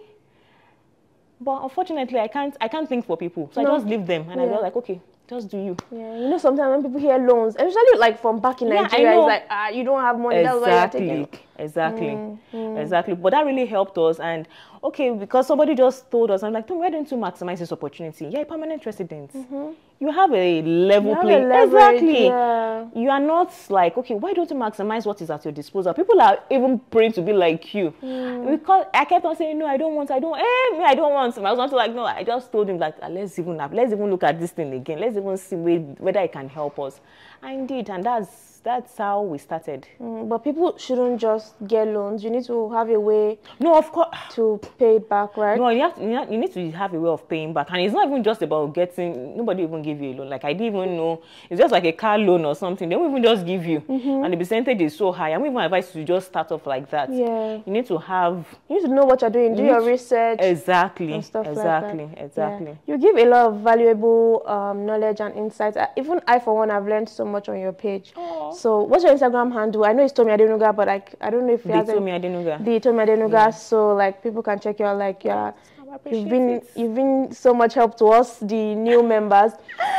But unfortunately, I can't think for people. So I just leave them and I go like, okay, just do you. Yeah, you know, sometimes when people hear loans, especially like from back in Nigeria, it's like, you don't have money, that's why you're taking. Exactly. But that really helped us. And okay, because somebody just told us, I'm like, Tomi, why don't you maximize this opportunity? You're a permanent resident. You have a level play. Exactly. Yeah. You are not like, okay, why don't you maximize what is at your disposal? People are even praying to be like you. Because I kept on saying, no, I don't want. I don't want. I was not like, no, I just told him like, let's even look at this thing again. Let's even see whether it can help us. I did, and that's how we started. But people shouldn't just get loans. You need to have a way. No, of course. To pay it back, right? No, you need to have a way of paying back, and it's not even just about getting. Nobody even give you a loan. Like I didn't even know. It's just like a car loan or something. They won't even just give you, and the percentage is so high. I won't even advise you to just start off like that. Yeah. You need to know what you're doing. Do your research. Exactly. And stuff exactly. Like that. Exactly. Yeah. You give a lot of valuable knowledge and insights. Even I, for one, I've learned so much on your page. Aww. So, what's your Instagram handle? I know it's Tomi Adenuga, but like I don't know if you have Tomi Adenuga. The Tomi Adenuga. Yeah. So like people can check you out. Like you've been so much help to us, the new members,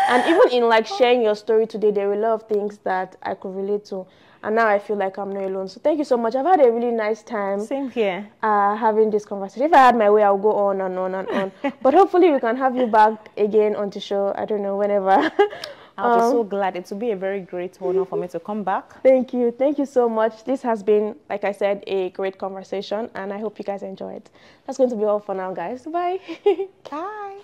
and even in like sharing your story today, there were a lot of things that I could relate to. And now I feel like I'm not alone. So thank you so much. I've had a really nice time. Same here. Having this conversation. If I had my way, I'll go on and on and on. But hopefully we can have you back again on the show. I don't know, whenever. I'll be so glad. It will be a very great honor for me to come back. Thank you. Thank you so much. This has been, like I said, a great conversation. And I hope you guys enjoyed. That's going to be all for now, guys. Bye. Bye.